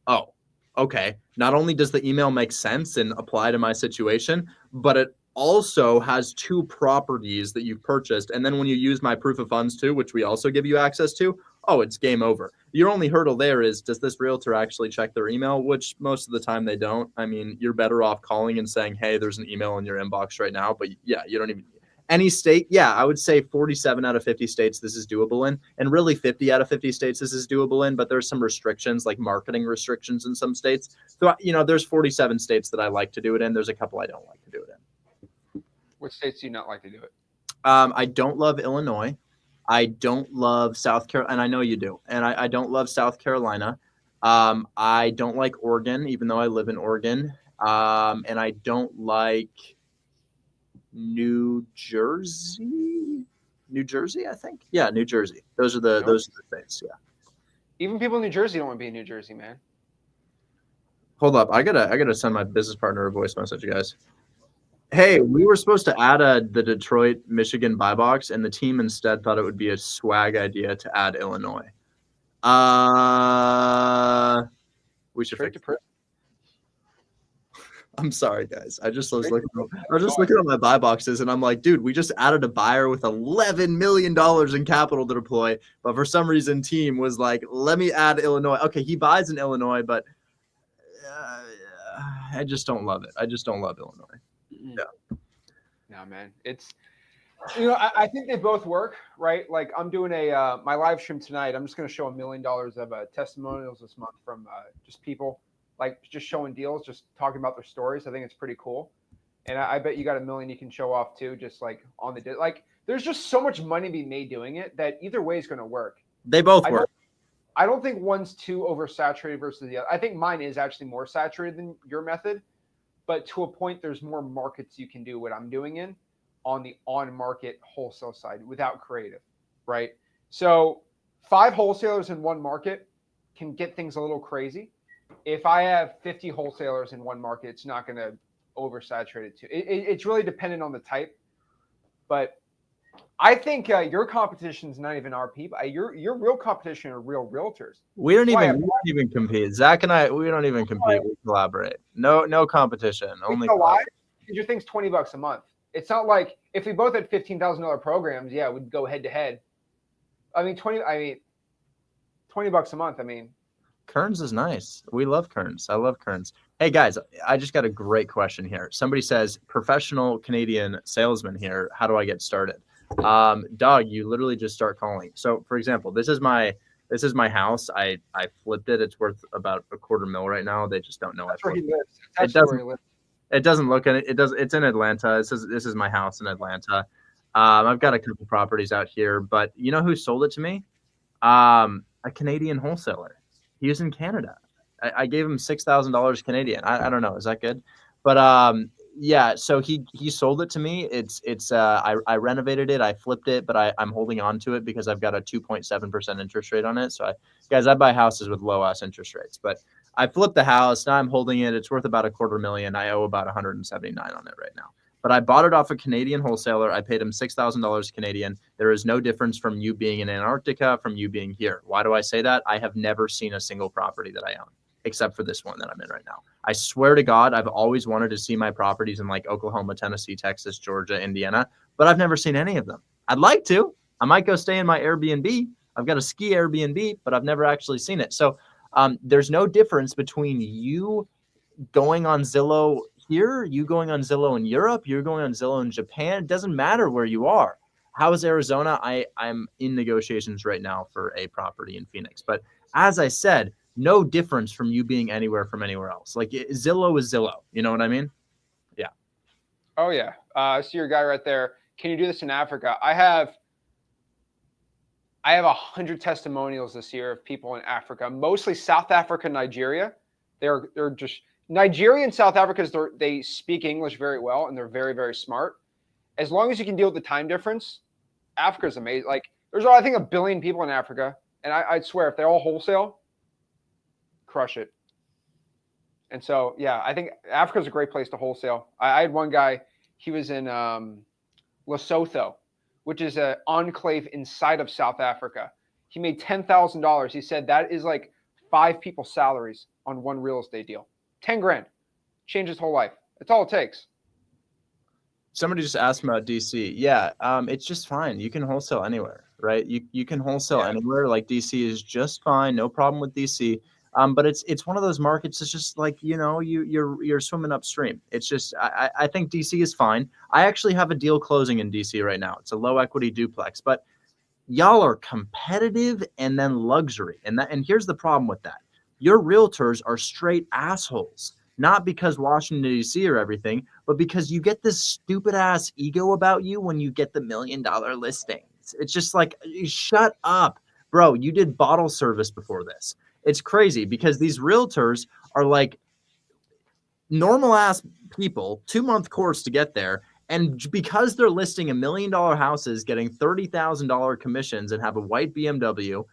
oh, okay, not only does the email make sense and apply to my situation, but it also has 2 properties that you've purchased. And then when you use my proof of funds too, which we also give you access to, oh, it's game over. Your only hurdle there is, does this realtor actually check their email? Which most of the time they don't. I mean, you're better off calling and saying, hey, there's an email in your inbox right now. But yeah, you don't even... Any state, yeah, I would say 47 out of 50 states this is doable in, and really 50 out of 50 states this is doable in, but there's some restrictions, like marketing restrictions in some states. So, there's 47 states that I like to do it in. There's a couple I don't like to do it in. Which states do you not like to do it? I don't love Illinois. I don't love South Carolina, and I know you do. And I don't love South Carolina. I don't like Oregon, even though I live in Oregon. And I don't like New Jersey. New Jersey, I think. Yeah, New Jersey. Those are the states. Yeah. Even people in New Jersey don't want to be in New Jersey, man. Hold up, I gotta send my business partner a voice message, guys. Hey, we were supposed to add the Detroit, Michigan buy box, and the team instead thought it would be a swag idea to add Illinois. We should fix it. I'm sorry, guys. I was looking at my buy boxes, and I'm like, dude, we just added a buyer with $11 million in capital to deploy, but for some reason, team was like, let me add Illinois. Okay, he buys in Illinois, but I just don't love it. I just don't love Illinois. Yeah. No, man. It's, I think they both work, right? Like I'm doing my live stream tonight. I'm just going to show $1 million of testimonials this month from just people, like just showing deals, just talking about their stories. I think it's pretty cool. And I bet you got $1 million you can show off too, just like on the, like there's just so much money to be made doing it that either way is going to work. They both work. I don't think one's too oversaturated versus the other. I think mine is actually more saturated than your method, but to a point, there's more markets you can do what I'm doing in on the on-market wholesale side without creative, right? So 5 wholesalers in one market can get things a little crazy. If I have 50 wholesalers in one market, it's not going to oversaturate it too. It's really dependent on the type, but I think your competition is not even our people. Your real competition are real realtors. We don't even compete. Zach and I, we don't even compete. We collaborate. No competition. Only. You know why? Because your thing's $20 a month. It's not like if we both had $15,000 programs, yeah, we'd go head to head. I mean, $20 a month. I mean, Kearns is nice. We love Kearns. I love Kearns. Hey guys, I just got a great question here. Somebody says, professional Canadian salesman here. How do I get started? Doug, you literally just start calling. So for example, this is my house. I flipped it. It's worth about $250,000 right now. They just don't know. That's where he lives. That's where he lives. It doesn't look at it. It does. It's in Atlanta. It says this is my house in Atlanta. I've got a couple properties out here, but you know who sold it to me? A Canadian wholesaler. He was in Canada. I gave him $6,000 Canadian. I don't know. Is that good? But yeah. So he sold it to me. I renovated it. I flipped it, but I'm holding on to it because I've got a 2.7% interest rate on it. So I buy houses with low ass interest rates, but I flipped the house. Now I'm holding it. It's worth about $250,000. I owe about 179 on it right now. But I bought it off a Canadian wholesaler. I paid him $6,000 Canadian. There is no difference from you being in Antarctica, from you being here. Why do I say that? I have never seen a single property that I own, except for this one that I'm in right now. I swear to God, I've always wanted to see my properties in like Oklahoma, Tennessee, Texas, Georgia, Indiana, but I've never seen any of them. I'd like to. I might go stay in my Airbnb. I've got a ski Airbnb, but I've never actually seen it. So there's no difference between you going on Zillow here, you going on Zillow in Europe, you're going on Zillow in Japan. It doesn't matter where you are. How is Arizona? I'm in negotiations right now for a property in Phoenix. But as I said, no difference from you being anywhere from anywhere else. Like Zillow is Zillow. You know what I mean? Yeah. Oh, yeah. I see your guy right there. Can you do this in Africa? I have 100 testimonials this year of people in Africa, mostly South Africa, Nigeria. They're just Nigeria and South Africa, they speak English very well and they're very, very smart. As long as you can deal with the time difference, Africa's amazing. Like there's, I think, 1 billion people in Africa. And I'd swear if they all wholesale, crush it. And so, yeah, I think Africa's a great place to wholesale. I had one guy, he was in Lesotho, which is an enclave inside of South Africa. He made $10,000. He said that is like 5 people's salaries on one real estate deal. 10 grand. Changed his whole life. That's all it takes. Somebody just asked me about DC. Yeah, it's just fine. You can wholesale anywhere, right? You can wholesale anywhere. Like DC is just fine. No problem with DC. But it's one of those markets. It's just like, you're swimming upstream. It's just, I think DC is fine. I actually have a deal closing in DC right now. It's a low equity duplex, but y'all are competitive and then luxury. And here's the problem with that. Your realtors are straight assholes, not because Washington, D.C. or everything, but because you get this stupid ass ego about you when you get the $1 million listings. It's just like, shut up, bro. You did bottle service before this. It's crazy because these realtors are like normal ass people, 2-month course to get there. And because they're listing $1 million houses, getting $30,000 commissions and have a white BMW,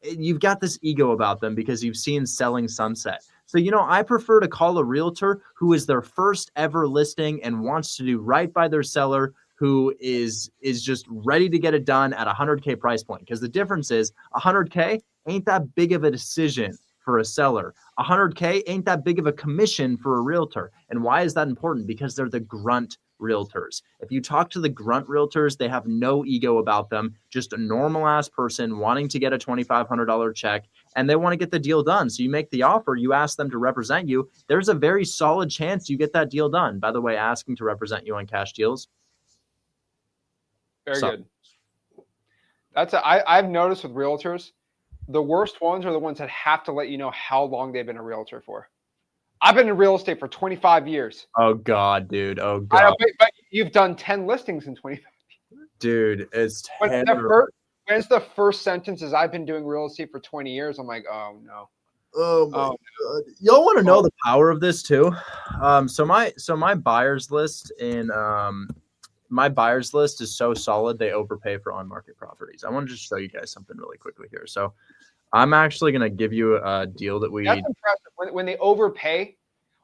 you've got this ego about them because you've seen Selling Sunset. So, I prefer to call a realtor who is their first ever listing and wants to do right by their seller, who is just ready to get it done at a 100K price point. Because the difference is 100K ain't that big of a decision for a seller. 100K ain't that big of a commission for a realtor. And why is that important? Because they're the grunt realtors. If you talk to the grunt realtors, they have no ego about them, just a normal ass person wanting to get a $2,500 check, and they want to get the deal done. So you make the offer, you ask them to represent you. There's a very solid chance you get that deal done. By the way, asking to represent you on cash deals. Very good. I've noticed with realtors, the worst ones are the ones that have to let you know how long they've been a realtor for. I've been in real estate for 25 years. Oh God, dude. Oh God. But you've done 10 listings in 25 years. Dude, it's when's the first sentence is I've been doing real estate for 20 years? I'm like, oh no. Oh my God. Y'all want to know the power of this too? So my buyers list my buyers list is so solid they overpay for on-market properties. I want to just show you guys something really quickly here. So I'm actually going to give you a deal that we... That's impressive. When they overpay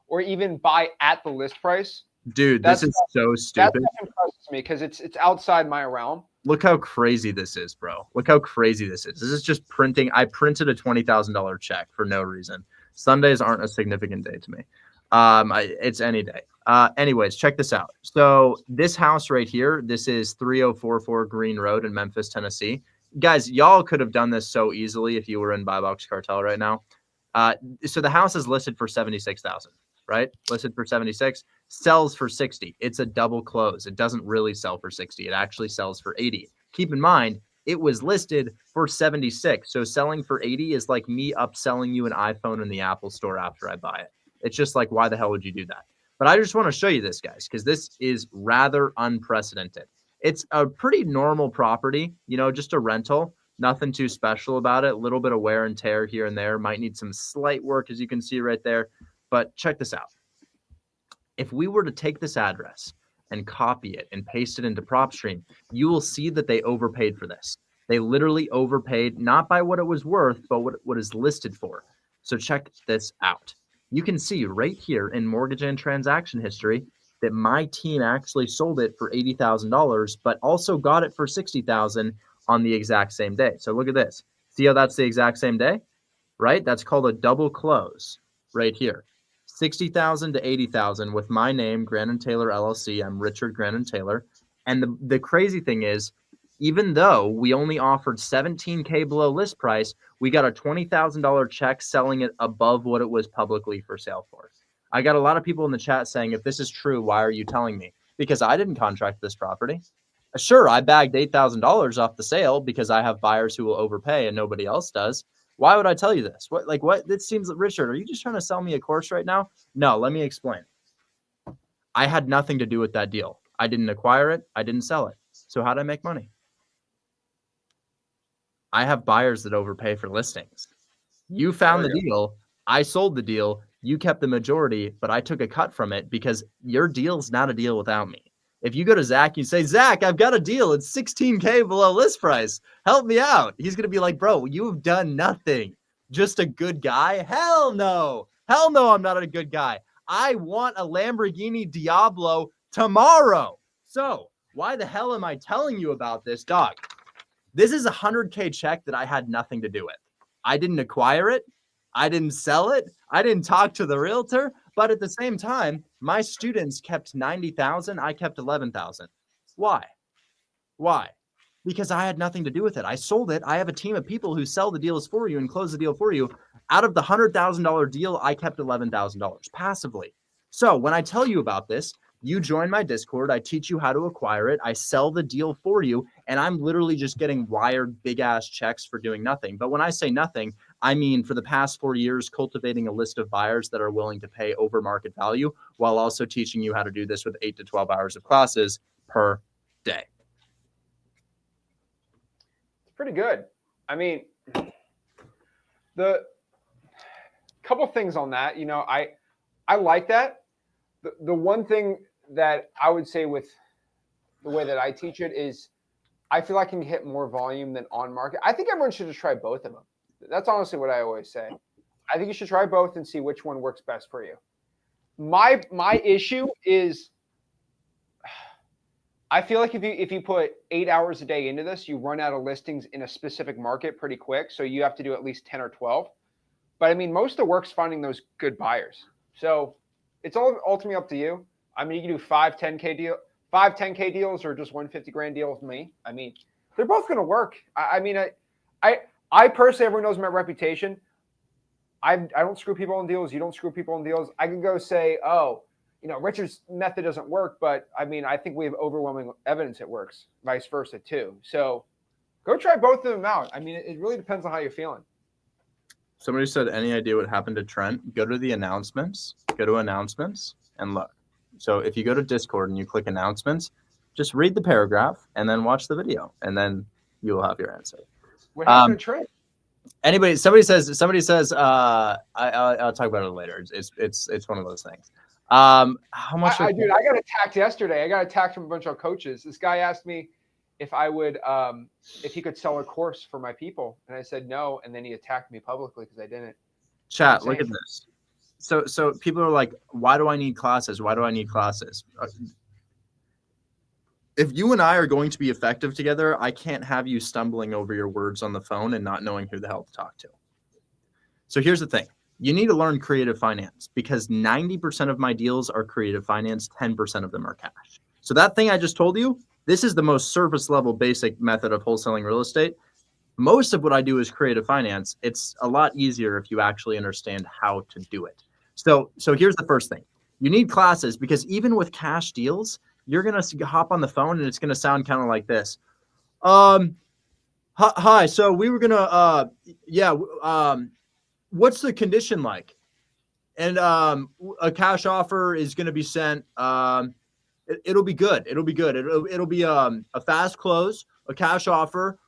or even buy at the list price. Dude, this is so stupid. That impresses me because it's outside my realm. Look how crazy this is, bro. Look how crazy this is. This is just printing. I printed a $20,000 check for no reason. Sundays aren't a significant day to me. It's any day. Anyways, check this out. So this house right here, this is 3044 Green Road in Memphis, Tennessee. Guys, y'all could have done this so easily if you were in Buy Box Cartel right now. So the house is listed for $76,000, right? Listed for 76, sells for 60. It's a double close. It doesn't really sell for 60. It actually sells for 80. Keep in mind, it was listed for 76. So selling for 80 is like me upselling you an iPhone in the Apple store after I buy it. It's just like, why the hell would you do that? But I just want to show you this, guys, because this is rather unprecedented. It's a pretty normal property, just a rental. Nothing too special about it. A little bit of wear and tear here and there. Might need some slight work, as you can see right there. But check this out. If we were to take this address and copy it and paste it into PropStream, you will see that they overpaid for this. They literally overpaid, not by what it was worth, but what is listed for. So check this out. You can see right here in mortgage and transaction history that my team actually sold it for $80,000, but also got it for $60,000 on the exact same day. So look at this. See how that's the exact same day, right? That's called a double close right here. 60,000 to 80,000 with my name, Grannon Taylor LLC. I'm Richard Grannon Taylor. And the crazy thing is, even though we only offered $17K below list price, we got a $20,000 check selling it above what it was publicly for sale for. I got a lot of people in the chat saying, if this is true, why are you telling me? Because I didn't contract this property. Sure, I bagged $8,000 off the sale because I have buyers who will overpay and nobody else does. Why would I tell you this? What? This seems, Richard, are you just trying to sell me a course right now? No, let me explain. I had nothing to do with that deal. I didn't acquire it. I didn't sell it. So how did I make money? I have buyers that overpay for listings. You found the deal. I sold the deal. You kept the majority, but I took a cut from it because your deal's not a deal without me. If you go to Zach, you say, Zach, I've got a deal. It's $16K below list price. Help me out. He's going to be like, bro, you've done nothing. Just a good guy? Hell no. Hell no, I'm not a good guy. I want a Lamborghini Diablo tomorrow. So why the hell am I telling you about this, dog? This is a $100K check that I had nothing to do with. I didn't acquire it. I didn't sell it. I didn't talk to the realtor. But at the same time, my students kept 90,000. I kept 11,000. Why? Why? Because I had nothing to do with it. I sold it. I have a team of people who sell the deals for you and close the deal for you. Out of the $100,000 deal, I kept $11,000 passively. So when I tell you about this, you join my Discord. I teach you how to acquire it. I sell the deal for you. And I'm literally just getting wired big ass checks for doing nothing. But when I say nothing, I mean, for the past 4 years, cultivating a list of buyers that are willing to pay over market value while also teaching you how to do this with 8 to 12 hours of classes per day. pretty good. I mean, the couple things on that, you know, I like that. The one thing that I would say with the way that I teach it is I feel I can hit more volume than on market. I think everyone should just try both of them. That's honestly what I always say. I think you should try both and see which one works best for you. My issue is I feel like if you put 8 hours a day into this, you run out of listings in a specific market pretty quick. So you have to do at least 10 or 12. But I mean, most of the work's finding those good buyers. So it's all ultimately up to you. I mean, you can do 10K deals or just 150 grand deal with me. I mean, they're both going to work. I personally, everyone knows my reputation. I don't screw people in deals. You don't screw people in deals. I can go say, oh, you know, Richard's method doesn't work, but I mean, I think we have overwhelming evidence it works, vice versa too. So go try both of them out. I mean, it really depends on how you're feeling. Somebody said, any idea what happened to Trent? Go to the announcements, and look. So if you go to Discord and you click announcements, just read the paragraph and then watch the video, and then you will have your answer. What happened to Trent? Somebody says, I'll talk about it later. It's one of those things. How much? Dude, I got attacked yesterday. I got attacked from a bunch of coaches. This guy asked me if I would, if he could sell a course for my people, and I said no. And then he attacked me publicly because I didn't. Chat, look at this. So people are like, why do I need classes? Why do I need classes? If you and I are going to be effective together, I can't have you stumbling over your words on the phone and not knowing who the hell to talk to. So here's the thing. You need to learn creative finance because 90% of my deals are creative finance, 10% of them are cash. So that thing I just told you, this is the most surface level basic method of wholesaling real estate. Most of what I do is creative finance. It's a lot easier if you actually understand how to do it. So here's the first thing. You need classes because even with cash deals, you're going to hop on the phone and it's going to sound kind of like this. Hi. So we were going to, what's the condition like? And a cash offer is going to be sent. It'll be good. It'll be a fast close, a cash offer,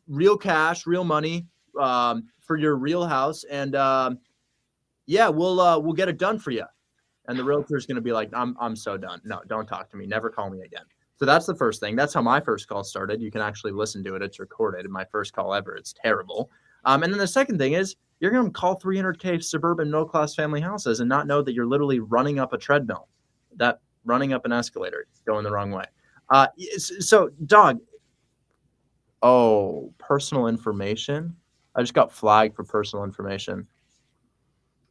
real cash, real money for your real house. And we'll get it done for you. And the realtor is going to be like, I'm so done. No, don't talk to me. Never call me again. So that's the first thing. That's how my first call started. You can actually listen to it. It's recorded. My first call ever. It's terrible. And then the second thing is you're going to call 300K suburban middle-class family houses and not know that you're literally running up a treadmill, that running up an escalator, going the wrong way. So dog, personal information. I just got flagged for personal information.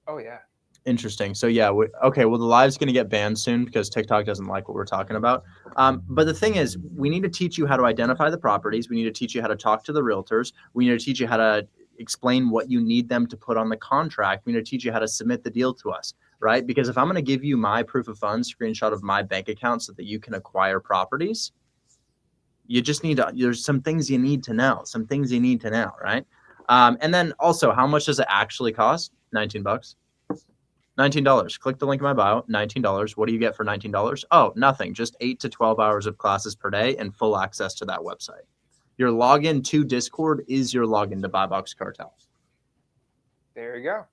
Oh yeah. Interesting. So yeah, okay. Well, the live's going to get banned soon because TikTok doesn't like what we're talking about. But the thing is, we need to teach you how to identify the properties. We need to teach you how to talk to the realtors. We need to teach you how to explain what you need them to put on the contract. We need to teach you how to submit the deal to us, right? Because if I'm going to give you my proof of funds screenshot of my bank account so that you can acquire properties, you just need to, there's some things you need to know, right? And then also, how much does it actually cost? $19. $19. Click the link in my bio, $19. What do you get for $19? Oh, nothing. Just 8 to 12 hours of classes per day and full access to that website. Your login to Discord is your login to Buy Box Cartel. There you go.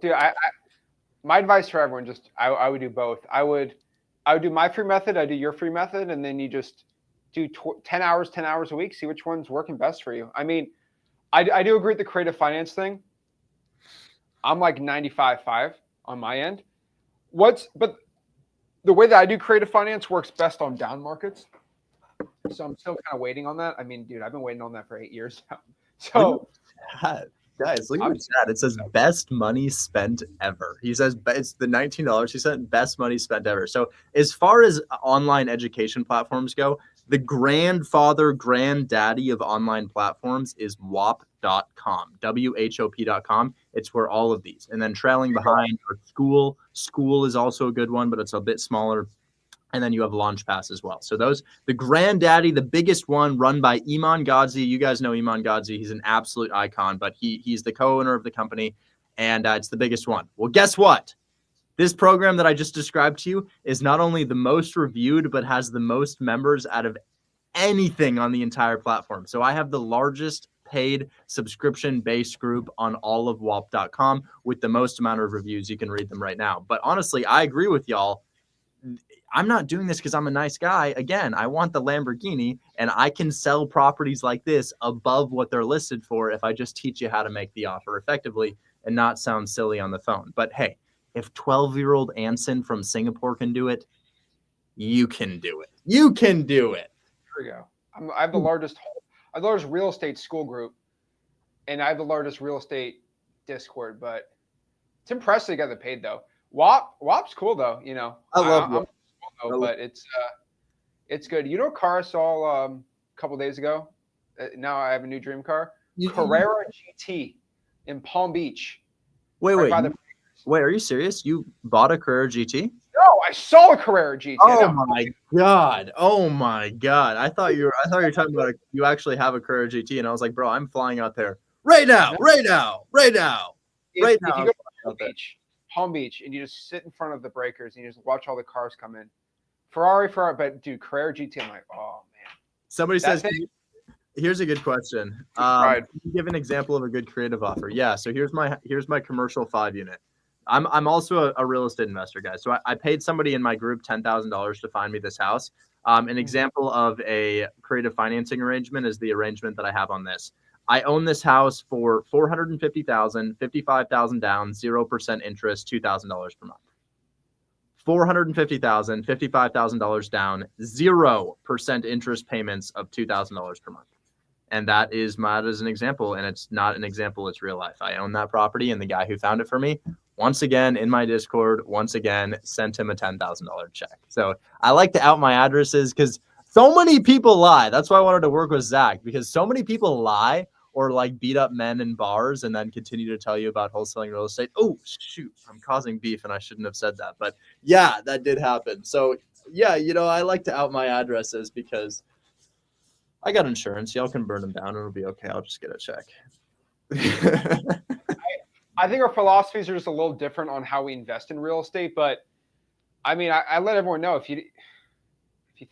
Dude, my advice for everyone, I would do both. I would do my free method, I do your free method, and then you just do 10 hours a week, see which one's working best for you. I mean, I do agree with the creative finance thing. I'm like 95.5 on my end. But the way that I do creative finance works best on down markets. So I'm still kind of waiting on that. I mean, dude, I've been waiting on that for 8 years now. So guys, look at the chat. It says best money spent ever. He says it's the $19. He said best money spent ever. So as far as online education platforms go, the granddaddy of online platforms is WHOP.com, WHOP.com. It's where all of these. And then trailing behind are School. School is also a good one, but it's a bit smaller. And then you have LaunchPass as well. So those, the granddaddy, the biggest one, run by Iman Gadzhi. You guys know Iman Gadzhi. He's an absolute icon, but he's the co-owner of the company, and it's the biggest one. Well, guess what? This program that I just described to you is not only the most reviewed, but has the most members out of anything on the entire platform. So I have the largest paid subscription-based group on all of whop.com with the most amount of reviews. You can read them right now. But honestly, I agree with y'all. I'm not doing this because I'm a nice guy. Again, I want the Lamborghini, and I can sell properties like this above what they're listed for if I just teach you how to make the offer effectively and not sound silly on the phone. But hey, if 12-year-old Anson from Singapore can do it, you can do it. You can do it. Here we go. I have the largest real estate school group, and I have the largest real estate Discord. But it's impressive they got the paid though. WAP's cool though. You know, I love WAP. But it's good. You know, car I saw a couple days ago. Now I have a new dream car, Carrera GT in Palm Beach. Wait. Wait, are you serious? You bought a Carrera GT? No, I saw a Carrera GT. Oh my god! Oh my god! I thought you were talking about you actually have a Carrera GT, and I was like, bro, I'm flying out there right now. If you go to Palm Beach, and you just sit in front of the breakers and you just watch all the cars come in, Ferrari, but dude, Carrera GT, I'm like, oh man. Somebody says, here's a good question. Can you give an example of a good creative offer? Yeah. So here's my commercial 5-unit. I'm also a real estate investor, guys. So I paid somebody in my group $10,000 to find me this house. An example of a creative financing arrangement is the arrangement that I have on this. I own this house for $450,000, $55,000 down, 0% interest, $2,000 per month. $450,000, $55,000 down, 0% interest payments of $2,000 per month. And that is an example, and it's not an example, it's real life. I own that property, and the guy who found it for me, once again, in my Discord, sent him a $10,000 check. So I like to out my addresses because so many people lie. That's why I wanted to work with Zach, because so many people lie or like beat up men in bars and then continue to tell you about wholesaling real estate. Oh, shoot, I'm causing beef and I shouldn't have said that. But yeah, that did happen. So yeah, I like to out my addresses because I got insurance. Y'all can burn them down. It'll be okay. I'll just get a check. I think our philosophies are just a little different on how we invest in real estate. But I mean, I let everyone know, if you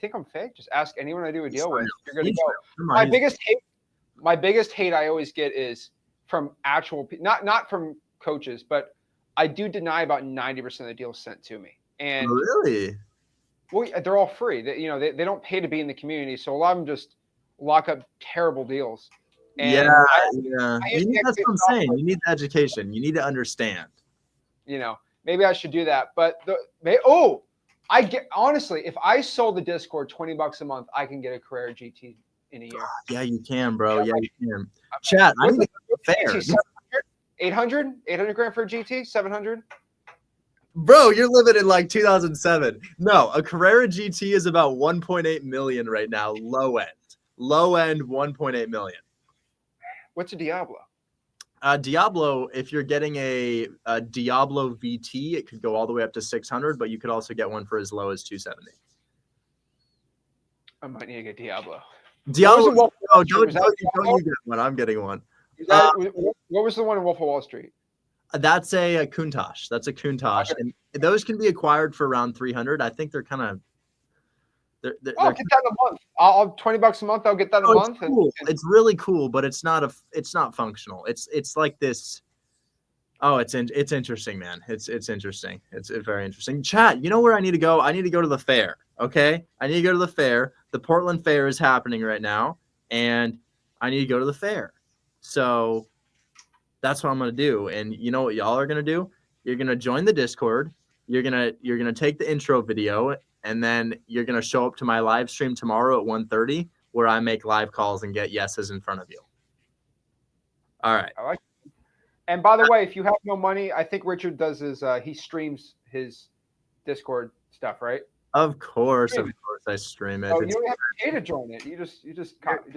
think I'm fake, just ask anyone I do a deal with. You're going to go. My biggest hate I always get is from actual, not from coaches, but I do deny about 90% of the deals sent to me. And really, well, they're all free. They don't pay to be in the community, so a lot of them just lock up terrible deals. And yeah. That's what I'm saying. You need the education. You need to understand. Maybe I should do that. But honestly, if I sold the Discord $20 a month, I can get a Carrera GT in a year. Yeah, you can, bro. Yeah, you can. Chat, I need to go fair. 800 grand for a GT, 700. Bro, you're living in like 2007. No, a Carrera GT is about 1.8 million right now, low end. Low end, 1.8 million. What's a Diablo? Diablo, if you're getting a Diablo VT, it could go all the way up to 600, but you could also get one for as low as 270. I might need to get Diablo. Don't you get one. I'm getting one. What was the one in Wolf of Wall Street? That's a Countach. That's a Countach. Okay. And those can be acquired for around 300. I think they're kind of. I'll get that in a month. I'll $20 a month. I'll get that in a month. Cool. It's really cool, but it's not functional. It's like this. Oh, it's interesting, man. It's interesting. It's very interesting. Chat, you know where I need to go? I need to go to the fair. Okay, I need to go to the fair. The Portland Fair is happening right now, and I need to go to the fair. So that's what I'm gonna do. And you know what y'all are gonna do? You're gonna join the Discord. You're gonna take the intro video, and then you're gonna show up to my live stream tomorrow at 1:30, where I make live calls and get yeses in front of you. All right. I like it. And by the way, if you have no money, I think Richard does he streams his Discord stuff, right? Of course, I stream it. Oh, you don't have to pay to join it. You just.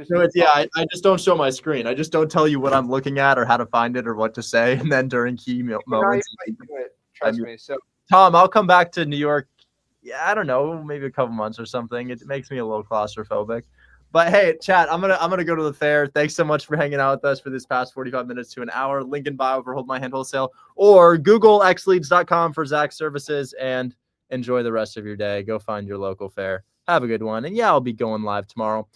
No, I just don't show my screen. I just don't tell you what I'm looking at or how to find it or what to say. And then during key moments, trust me. So Tom, I'll come back to New York. Yeah, I don't know, maybe a couple months or something. It makes me a little claustrophobic. But hey, chat, I'm gonna go to the fair. Thanks so much for hanging out with us for this past 45 minutes to an hour. Link in bio for Hold My Hand Wholesale, or Google xleads.com for Zach's services, and enjoy the rest of your day. Go find your local fair. Have a good one. And yeah, I'll be going live tomorrow.